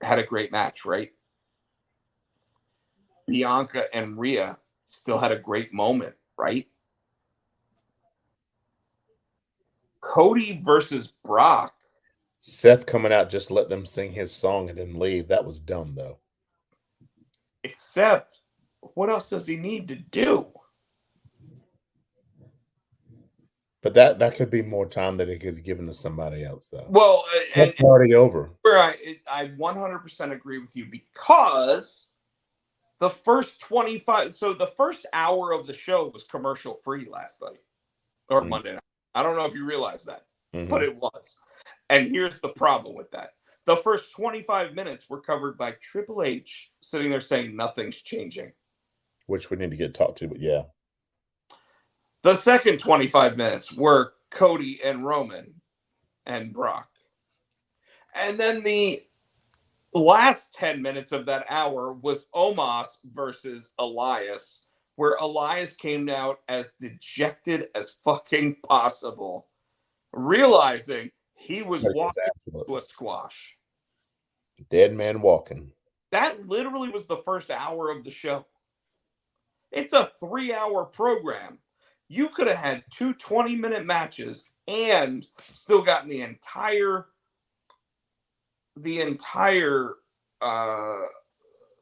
had a great match, right? Bianca and Rhea still had a great moment, right? Cody versus Brock. Seth coming out just let them sing his song and then leave. That was dumb, though. Except, what else does he need to do? But that could be more time that he could have given to somebody else, though. Well, That's already over. Where I 100% agree with you, because the first 25, so the first hour of the show was commercial free last night or Monday night. I don't know if you realize that, but it was. And here's the problem with that. The first 25 minutes were covered by Triple H sitting there saying nothing's changing. Which we need to get talked to, but yeah. The second 25 minutes were Cody and Roman and Brock. And then the last 10 minutes of that hour was Omos versus Elias, where Elias came out as dejected as fucking possible, realizing he was walking to a squash. Dead man walking. That literally was the first hour of the show. It's a 3-hour program. You could have had 2 20-minute matches and still gotten the entire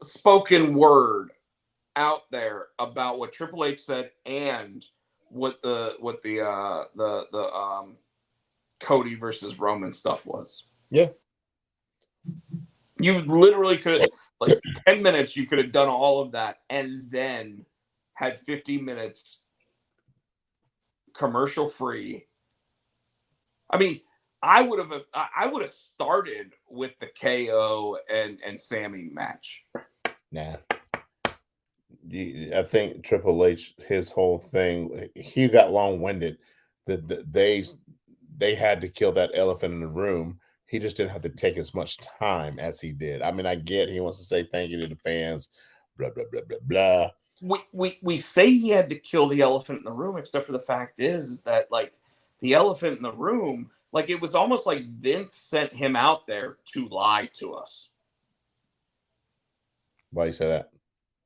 spoken word out there about what Triple H said and what the Cody versus Roman stuff was. Yeah. You literally could have, like 10 minutes, you could have done all of that and then had 50 minutes commercial free. I mean, I would have started with the KO and Sammy match. Nah. I think Triple H, his whole thing, he got long-winded. They had to kill that elephant in the room. He just didn't have to take as much time as he did. I mean, I get he wants to say thank you to the fans, blah, blah, blah, blah, blah. We say he had to kill the elephant in the room, except for the fact is that, like, the elephant in the room, like, it was almost like Vince sent him out there to lie to us. Why do you say that?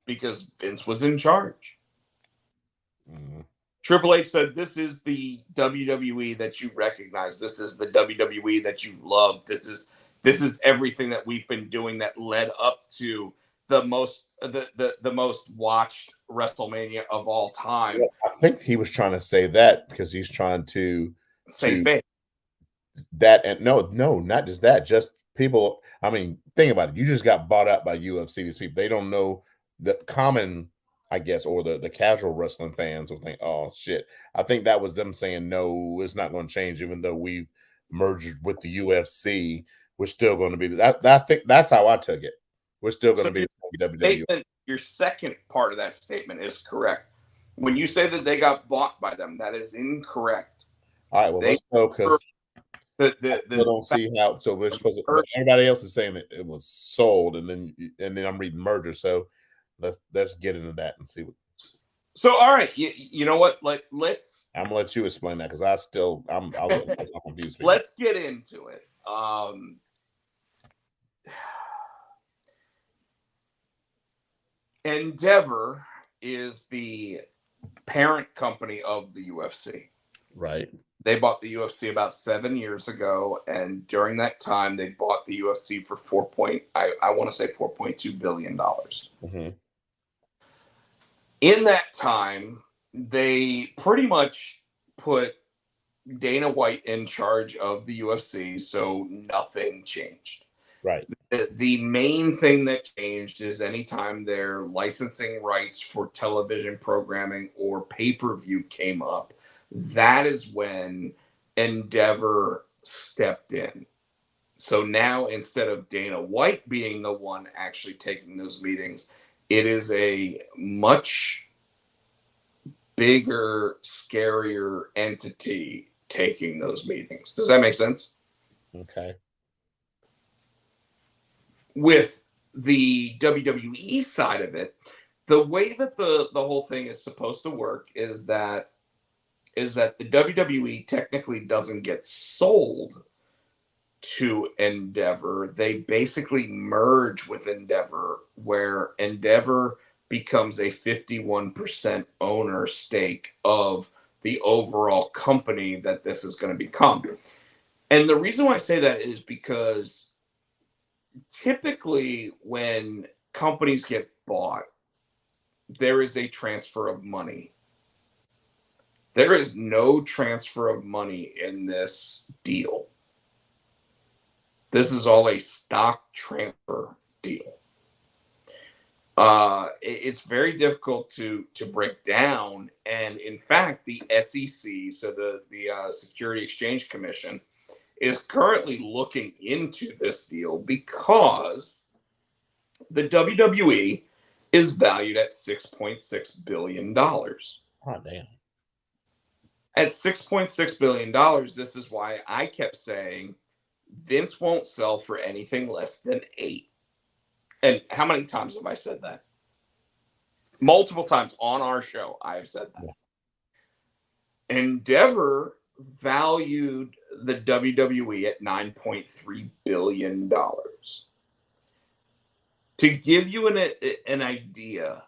Because Vince was in charge. Mm-hmm. Triple H said, this is the WWE that you recognize. This is the WWE that you love. This is everything that we've been doing that led up to the most watched WrestleMania of all time. Well, I think he was trying to say that because he's trying to save face. That and no, not just that, just people. I mean, think about it. You just got bought out by UFC. These people, they don't know the common, I guess, or the casual wrestling fans will think, oh shit. I think that was them saying, no, it's not going to change, even though we've merged with the UFC. We're still going to be that. I think that's how I took it. We're still going to be WWE. Your second part of that statement is correct. When you say that they got bought by them, that is incorrect. All right, well, let's go because I don't see how. So we're supposed to. Everybody else is saying that it was sold, and then I'm reading merger. So let's get into that and see what. So all right, you know what? Let's. I'm gonna let you explain that because I'm confused. Let's get into it. Endeavor is the parent company of the UFC. Right. They bought the UFC about 7 years ago, and during that time, they bought the UFC for $4.2 billion. Mm-hmm. In that time, they pretty much put Dana White in charge of the UFC, so nothing changed. Right. The main thing that changed is anytime their licensing rights for television programming or pay-per-view came up, that is when Endeavor stepped in. So now, instead of Dana White being the one actually taking those meetings, it is a much bigger, scarier entity taking those meetings. Does that make sense? Okay. With the WWE side of it, the way that the whole thing is supposed to work is that the WWE technically doesn't get sold to Endeavor. They basically merge with Endeavor, where Endeavor becomes a 51% owner stake of the overall company that this is going to become. And the reason why I say that is because typically when companies get bought, there is a transfer of money. There is no transfer of money in this deal. This is all a stock transfer deal. It's very difficult to break down, and in fact, the SEC, so the Security Exchange Commission, is currently looking into this deal because the WWE is valued at $6.6 billion. Oh, damn. At $6.6 billion, this is why I kept saying Vince won't sell for anything less than 8. And how many times have I said that? Multiple times on our show, I have said that. Yeah. Endeavor valued the WWE at $9.3 billion. To give you an idea,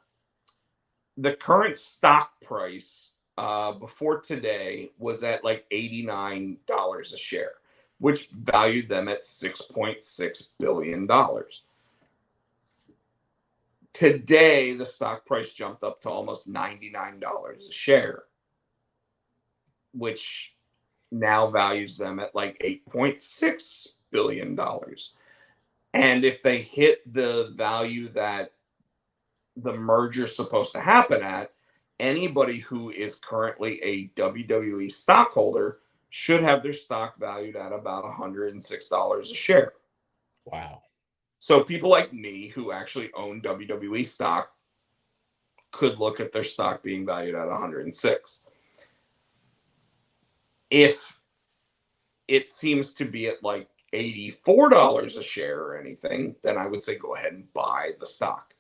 the current stock price before today was at like $89 a share, which valued them at $6.6 billion. Today, the stock price jumped up to almost $99 a share, which now values them at like $8.6 billion. And if they hit the value that the merger is supposed to happen at, anybody who is currently a WWE stockholder should have their stock valued at about $106 a share. Wow. So people like me who actually own WWE stock could look at their stock being valued at 106. If it seems to be at like $84 a share or anything, then I would say go ahead and buy the stock.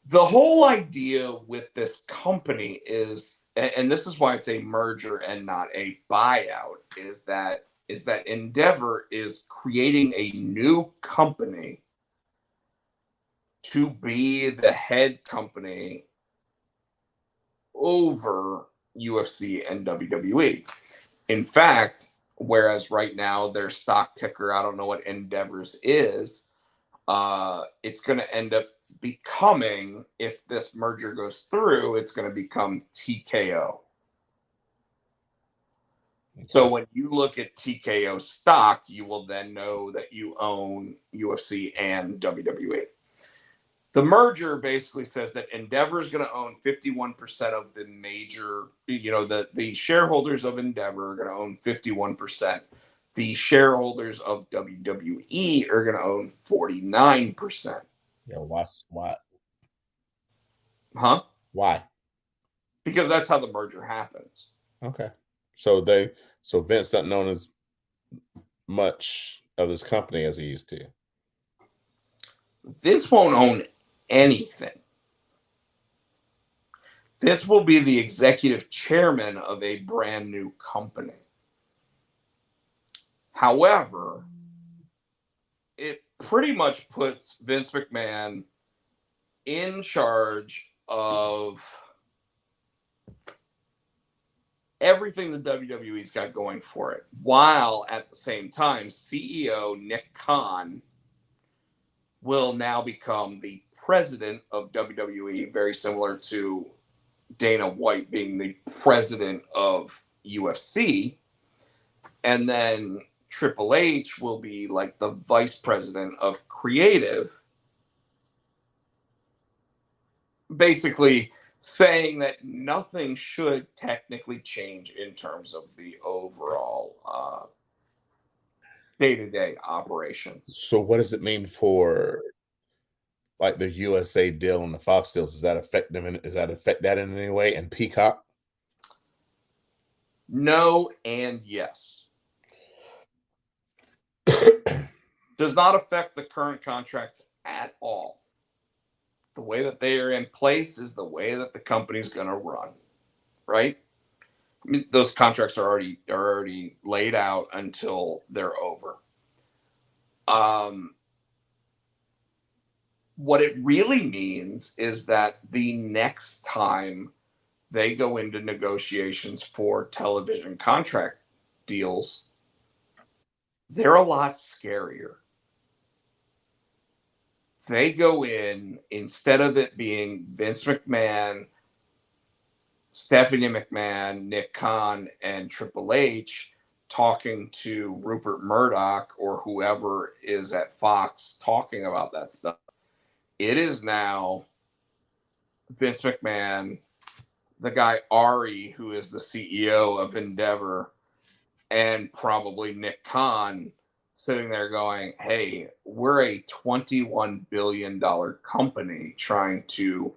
The whole idea with this company is, and this is why it's a merger and not a buyout, is that Endeavor is creating a new company to be the head company over UFC and WWE. In fact, whereas right now their stock ticker, I don't know what Endeavor's is, it's going to end up becoming, if this merger goes through, it's going to become TKO. So when you look at TKO stock, you will then know that you own UFC and WWE. The merger basically says that Endeavor is going to own 51% of the major, the shareholders of Endeavor are going to own 51%. The shareholders of WWE are going to own 49%. Yeah, why? Huh? Why? Because that's how the merger happens. Okay. So Vince doesn't own as much of this company as he used to. Vince won't own anything. Vince will be the executive chairman of a brand new company. However, it pretty much puts Vince McMahon in charge of everything the WWE's got going for it, while at the same time, CEO Nick Khan will now become the president of WWE, very similar to Dana White being the president of UFC. And then Triple H will be like the vice president of creative, basically saying that nothing should technically change in terms of the overall day-to-day operations. So what does it mean for like the USA deal and the Fox deals? Does that affect them? Does that affect that in any way? And Peacock? No and yes. Does not affect the current contracts at all. The way that they are in place is the way that the company's going to run, right? I mean, those contracts are already laid out until they're over. What it really means is that the next time they go into negotiations for television contract deals, they're a lot scarier. They go in, instead of it being Vince McMahon, Stephanie McMahon, Nick Khan, and Triple H talking to Rupert Murdoch or whoever is at Fox talking about that stuff. It is now Vince McMahon, the guy Ari, who is the CEO of Endeavor, and probably Nick Khan sitting there going, hey, we're a $21 billion company trying to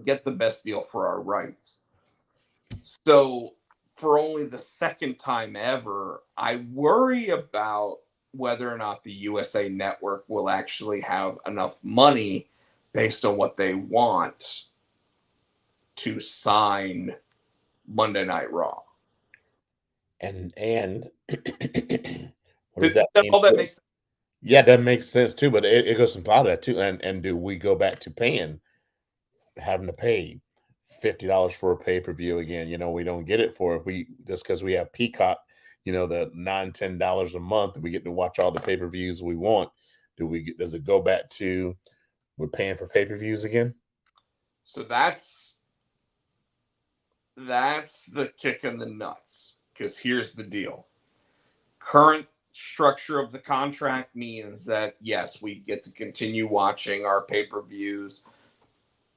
get the best deal for our rights. So for only the second time ever, I worry about whether or not the USA Network will actually have enough money based on what they want to sign Monday Night Raw. And what does that mean? All that makes sense? Yeah, that makes sense too. But it goes some part of that too. And do we go back to having to pay $50 for a pay-per-view again? We don't get it for we just because we have Peacock, the $9-10 a month, we get to watch all the pay-per-views we want. Does it go back to we're paying for pay-per-views again? So that's the kick in the nuts, because here's the deal. Current structure of the contract means that, yes, we get to continue watching our pay-per-views,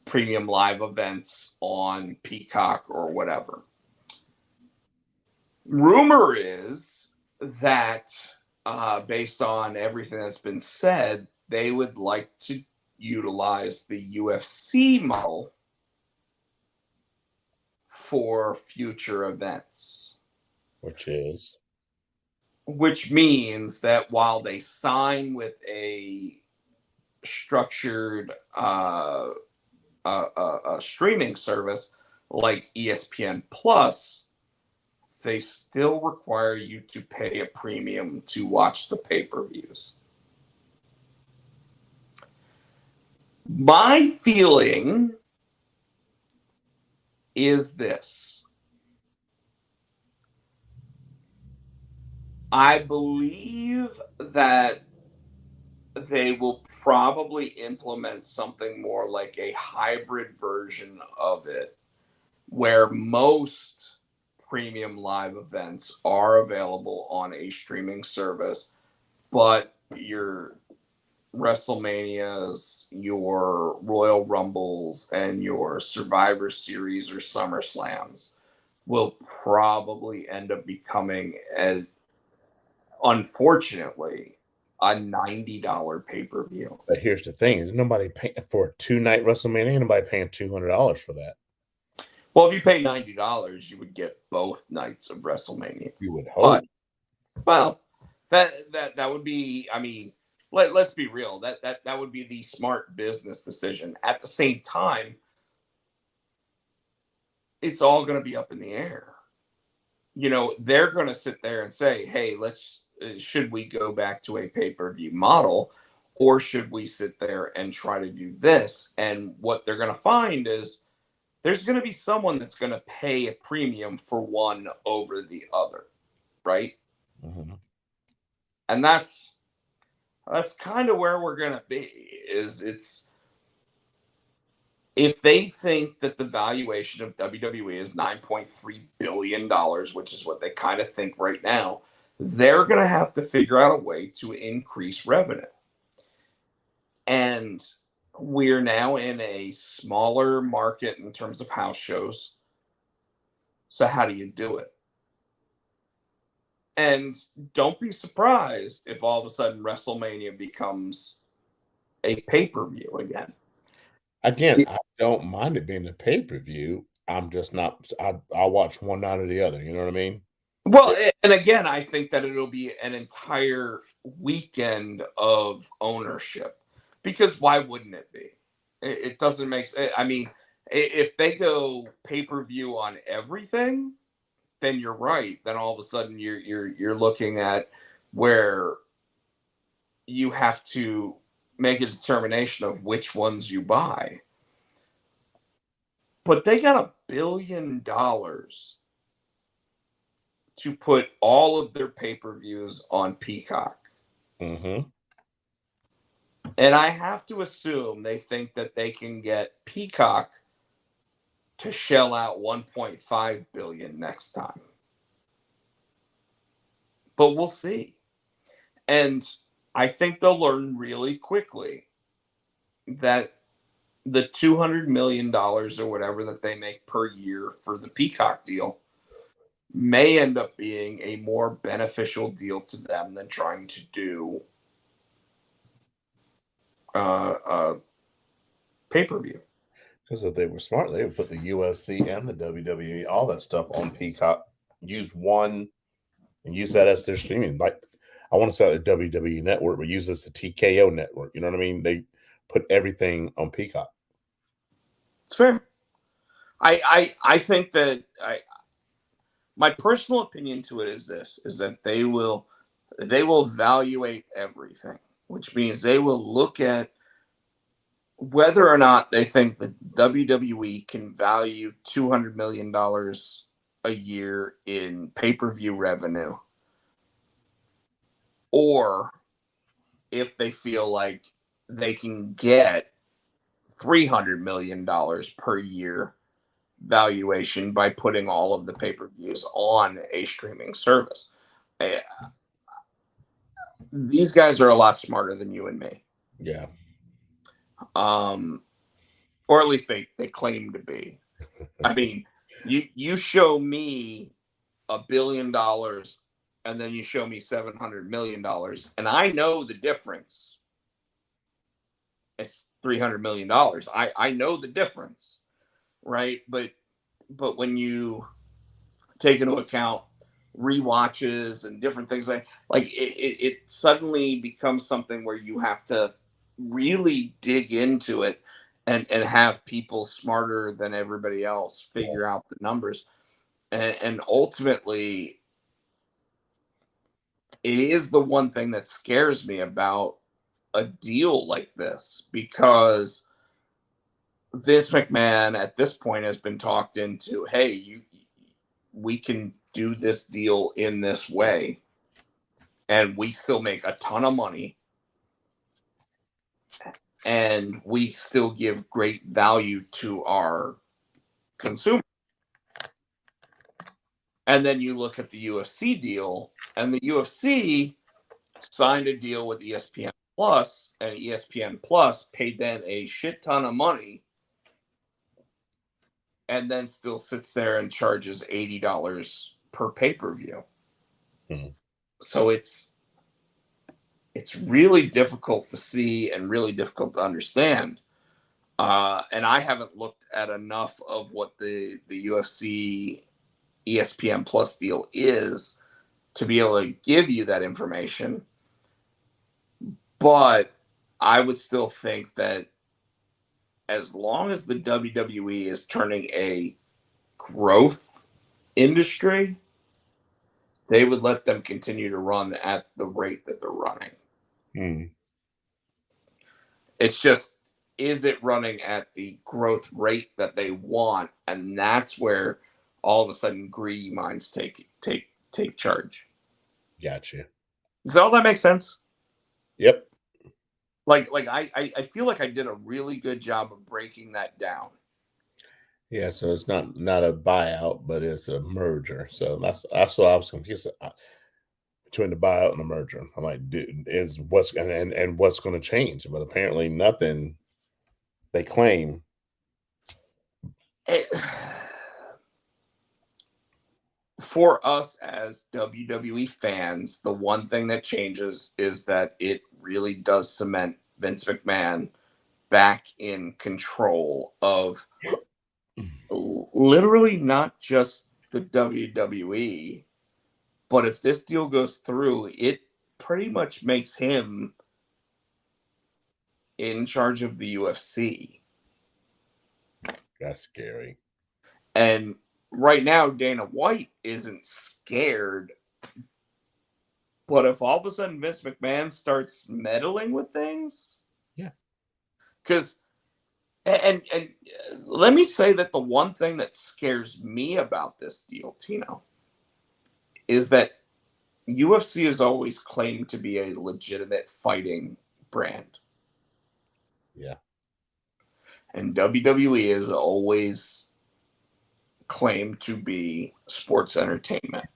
premium live events on Peacock or whatever. Rumor is that, based on everything that's been said, they would like to utilize the UFC model for future events. Which means that while they sign with a structured streaming service like ESPN Plus, they still require you to pay a premium to watch the pay-per-views. My feeling is this. I believe that they will probably implement something more like a hybrid version of it, where most premium live events are available on a streaming service, but your WrestleManias, your Royal Rumbles, and your Survivor Series or SummerSlams will probably end up becoming, unfortunately, a $90 pay-per-view. But here's the thing: is nobody paying for a 2-night WrestleMania? Ain't nobody paying $200 for that. Well, if you pay $90, you would get both nights of WrestleMania. You would hope. Well, that would be. I mean, let's be real. That would be the smart business decision. At the same time, it's all going to be up in the air. They're going to sit there and say, "Hey, should we go back to a pay-per-view model, or should we sit there and try to do this?" And what they're going to find is there's going to be someone that's going to pay a premium for one over the other, right? Mm-hmm. And that's kind of where we're going to be. If they think that the valuation of WWE is $9.3 billion, which is what they kind of think right now, they're going to have to figure out a way to increase revenue. And we're now in a smaller market in terms of house shows. So how do you do it? And don't be surprised if all of a sudden WrestleMania becomes a pay-per-view again. Again, I don't mind it being a pay-per-view. I'm just not. I'll watch one night or the other. You know what I mean? Well, and again, I think that it'll be an entire weekend of ownership, because why wouldn't it be? It doesn't make sense. I mean, If they go pay-per-view on everything, then you're right. Then all of a sudden you're looking at where you have to make a determination of which ones you buy. But they got $1 billion to put all of their pay-per-views on Peacock. Mm-hmm. And I have to assume they think that they can get Peacock to shell out 1.5 billion next time. But we'll see. And I think they'll learn really quickly that the $200 million or whatever that they make per year for the Peacock deal may end up being a more beneficial deal to them than trying to do pay-per-view. Because if they were smart, they would put the UFC and the WWE, all that stuff on Peacock. Use one and use that as their streaming. Like, I want to say the WWE network, but use this the TKO network. You know what I mean? They put everything on Peacock. It's fair. I think that my personal opinion to it is this: is that they will evaluate everything, which means they will look at whether or not they think the WWE can value $200 million a year in pay-per-view revenue, or if they feel like they can get $300 million per year valuation by putting all of the pay-per-views on a streaming service. These guys are a lot smarter than you and me. Yeah. Or at least they claim to be. I mean, you show me $1 billion and then you show me $700 million, and I know the difference. It's $300 million. I know the difference, right? But when you take into account rewatches and different things it suddenly becomes something where you have to really dig into it and have people smarter than everybody else figure out the numbers, and ultimately it is the one thing that scares me about a deal like this, because Vince McMahon at this point has been talked into, hey, we can do this deal in this way and we still make a ton of money and we still give great value to our consumer. And then you look at the UFC deal, and the UFC signed a deal with ESPN Plus, and ESPN Plus paid them a shit ton of money and then still sits there and charges $80 per pay-per-view. Mm-hmm. So it's really difficult to see and really difficult to understand. And I haven't looked at enough of what the UFC ESPN Plus deal is to be able to give you that information. But I would still think that as long as the WWE is turning a growth industry, they would let them continue to run at the rate that they're running. Mm. It's just, is it running at the growth rate that they want? And that's where all of a sudden greedy minds take charge. Gotcha. Does all that make sense? Yep. Like I feel like I did a really good job of breaking that down. Yeah, so it's not a buyout, but it's a merger. So that's what I was confused between the buyout and the merger. I'm like, dude, is what's and what's going to change? But apparently nothing. They claim. For us as WWE fans, the one thing that changes is that it really does cement Vince McMahon back in control of literally not just the WWE, but if this deal goes through, it pretty much makes him in charge of the UFC. That's scary. And right now, Dana White isn't scared. But if all of a sudden Vince McMahon starts meddling with things, yeah, because and let me say that the one thing that scares me about this deal, Tino, is that UFC has always claimed to be a legitimate fighting brand. Yeah. And WWE has always claimed to be sports entertainment.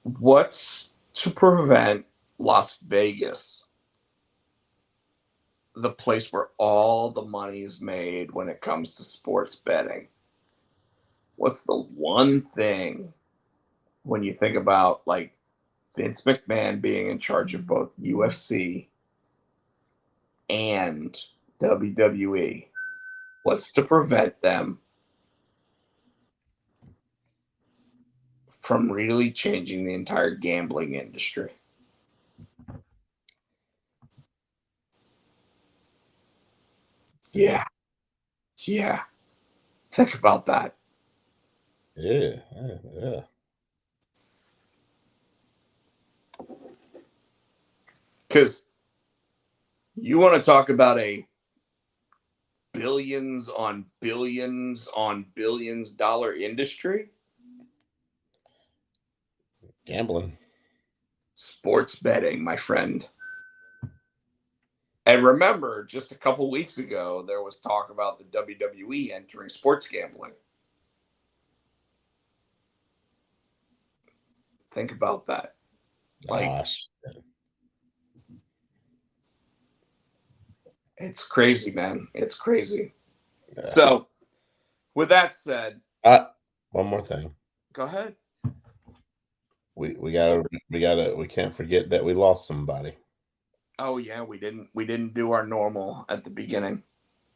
What's to prevent Las Vegas, the place where all the money is made when it comes to sports betting? What's the one thing when you think about like Vince McMahon being in charge of both UFC and WWE? What's to prevent them from really changing the entire gambling industry? Yeah. Yeah. Think about that. Yeah. Yeah. Because you want to talk about a billions on billions on billions dollar industry? Gambling. Sports betting, my friend. And remember, just a couple weeks ago, there was talk about the WWE entering sports gambling. Think about that. Like, Gosh. it's crazy, man. It's crazy. Yeah. So, with that said, One more thing. go ahead. We can't forget that we lost somebody. Oh yeah, we didn't do our normal at the beginning.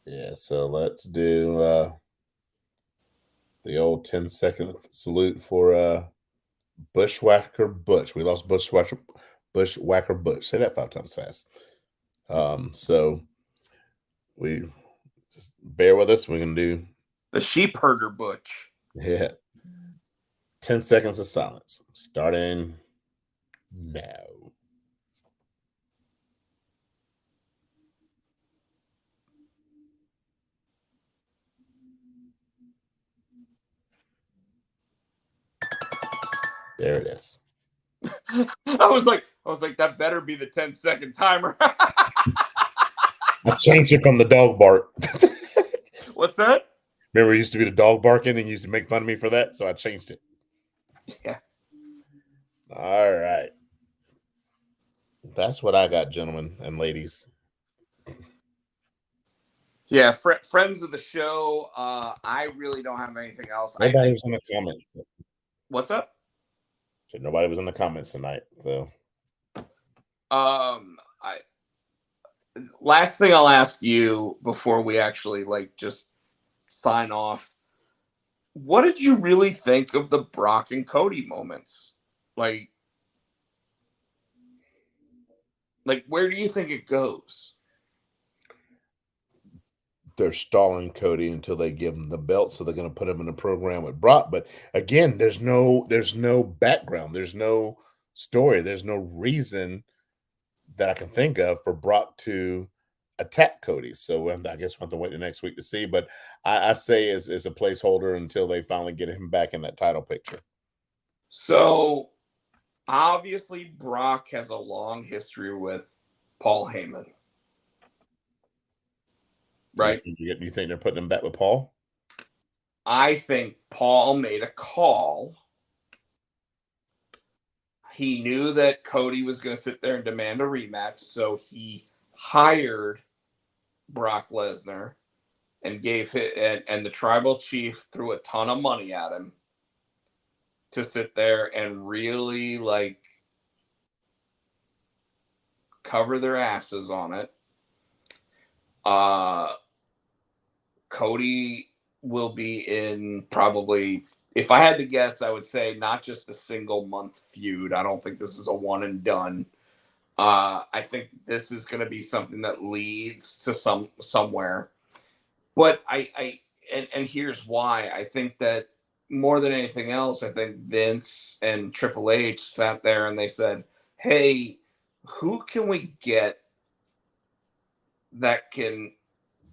Yeah, so let's do the old 10-second salute for Bushwhacker Butch. We lost Bushwhacker Butch. Say that 5 times fast. So we just bear with us. We're gonna do The sheep herder Butch. 10 seconds of silence. Starting now. There it is. I was like, that better be the 10-second timer. I changed it from the dog bark. What's that? Remember, it used to be the dog barking, and you used to make fun of me for that, so I changed it. Yeah. All right. That's what I got, gentlemen and ladies. Yeah, friends of the show. I really don't have anything else. Nobody was in the comments. What's up? So nobody was in the comments tonight. So, last thing I'll ask you before we actually like just sign off. What did you really think of the Brock and Cody moments? Like where do you think it goes? they're stalling Cody until they give him the belt, so they're going to put him in a program with Brock. But again, there's no background, there's no story, there's no reason that I can think of for Brock to attack Cody. So I guess we'll have to wait the next week to see. But I say is a placeholder until they finally get him back in that title picture. So obviously Brock has a long history with Paul Heyman. Right? Do you think they're putting him back with Paul? I think Paul made a call. He knew that Cody was going to sit there and demand a rematch, so he hired Brock Lesnar and gave it, and the tribal chief threw a ton of money at him to sit there and really like cover their asses on it. Cody will be in probably, if I had to guess, I would say not just a single month feud. I don't think this is a one and done. I think this is going to be something that leads to somewhere. But and here's why. I think that more than anything else, I think Vince and Triple H sat there and they said, "Hey, who can we get that can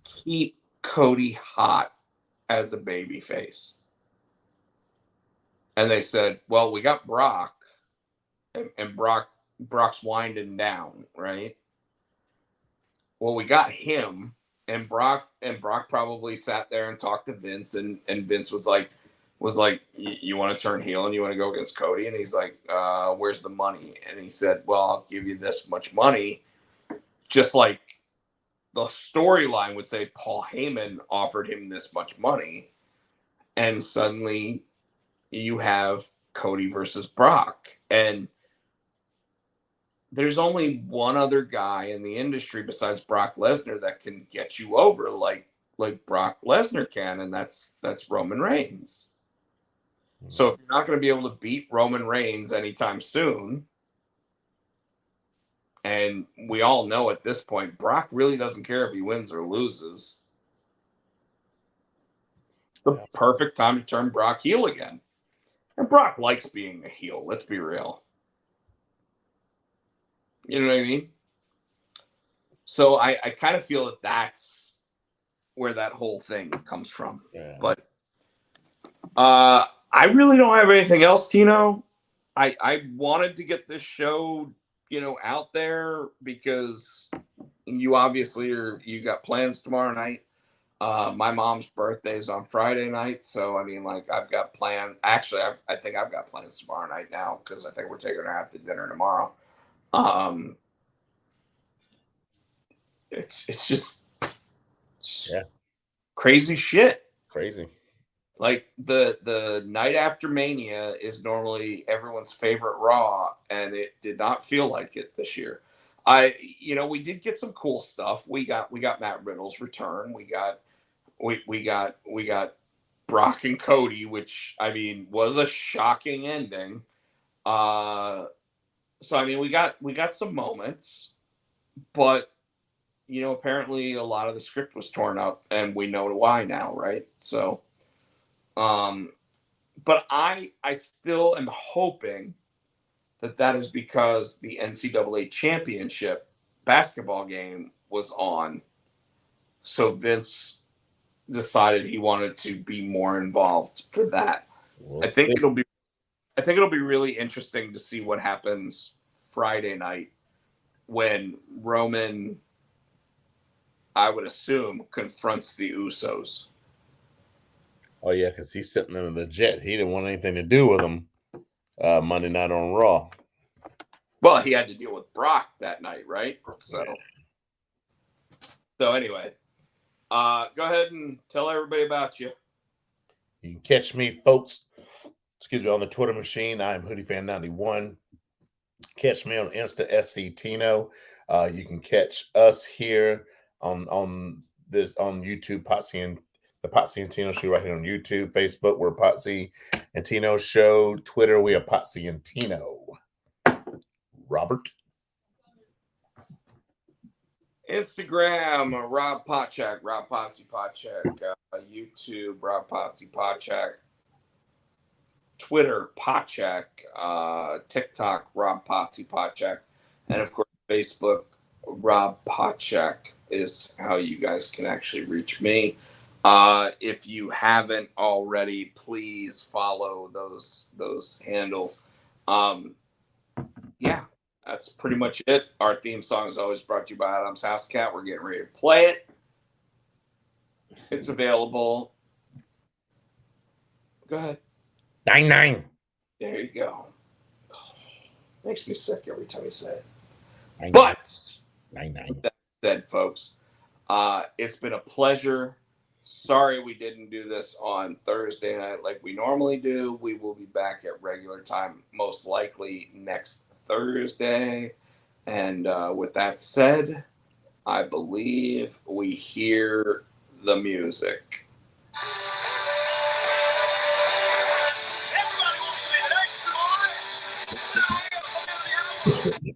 keep Cody hot as a baby face?" And they said, "Well, we got Brock, and Brock's winding down, right? Well, we got him, and Brock probably sat there and talked to Vince, and Vince was like, you want to turn heel and you want to go against Cody?" And he's like, "Where's the money?" And he said, "Well, I'll give you this much money," just like the storyline would say Paul Heyman offered him this much money, and suddenly you have Cody versus Brock. And there's only one other guy in the industry besides Brock Lesnar that can get you over like Brock Lesnar can, and that's Roman Reigns. So if you're not going to be able to beat Roman Reigns anytime soon, and we all know at this point, Brock really doesn't care if he wins or loses. The perfect time to turn Brock heel again. And Brock likes being a heel, let's be real. You know what I mean? So I kind of feel that that's where that whole thing comes from. Yeah. But I really don't have anything else, Tino. I wanted to get this show, out there because you obviously you got plans tomorrow night. My mom's birthday is on Friday night, so I mean, like, I've got plans. Actually, I think I've got plans tomorrow night now because I think we're taking her out to dinner tomorrow. It's just crazy shit. Crazy. Like the night after Mania is normally everyone's favorite Raw, and it did not feel like it this year. We did get some cool stuff. We got Matt Riddle's return. We got Brock and Cody, which I mean was a shocking ending. So I mean we got some moments, but apparently a lot of the script was torn up, and we know why now, right? So. But I still am hoping that is because the NCAA championship basketball game was on. So Vince decided he wanted to be more involved for that. I think it'll be really interesting to see what happens Friday night when Roman, I would assume, confronts the Usos. Oh yeah, because he's sitting in the jet. He didn't want anything to do with him Monday night on Raw. Well, he had to deal with Brock that night, right? So anyway, go ahead and tell everybody about you. You can catch me, folks. Excuse me, on the Twitter machine. I'm HoodieFan91. Catch me on Insta SC Tino. You can catch us here on YouTube, Potsy and the Potsy and Tino Show right here on YouTube. Facebook, we're Potsy and Tino Show. Twitter, we are Potsy and Tino. Robert. Instagram, Rob Potchak, Rob Potsy Potchak. YouTube, Rob Potsy Potchak. Twitter, Potchak. TikTok, Rob Potsy Potchak. And of course, Facebook, Rob Potchak is how you guys can actually reach me. If you haven't already, please follow those handles. Yeah, that's pretty much it. Our theme song is always brought to you by Adam's House Cat. We're getting ready to play it. It's available. Go ahead. 99. There you go. Makes me sick every time you say it. 99. But 99. With that said, folks, it's been a pleasure. Sorry we didn't do this on Thursday night like we normally do. We will be back at regular time, most likely next Thursday. And with that said, I believe we hear the music. Everybody wants to be the next one.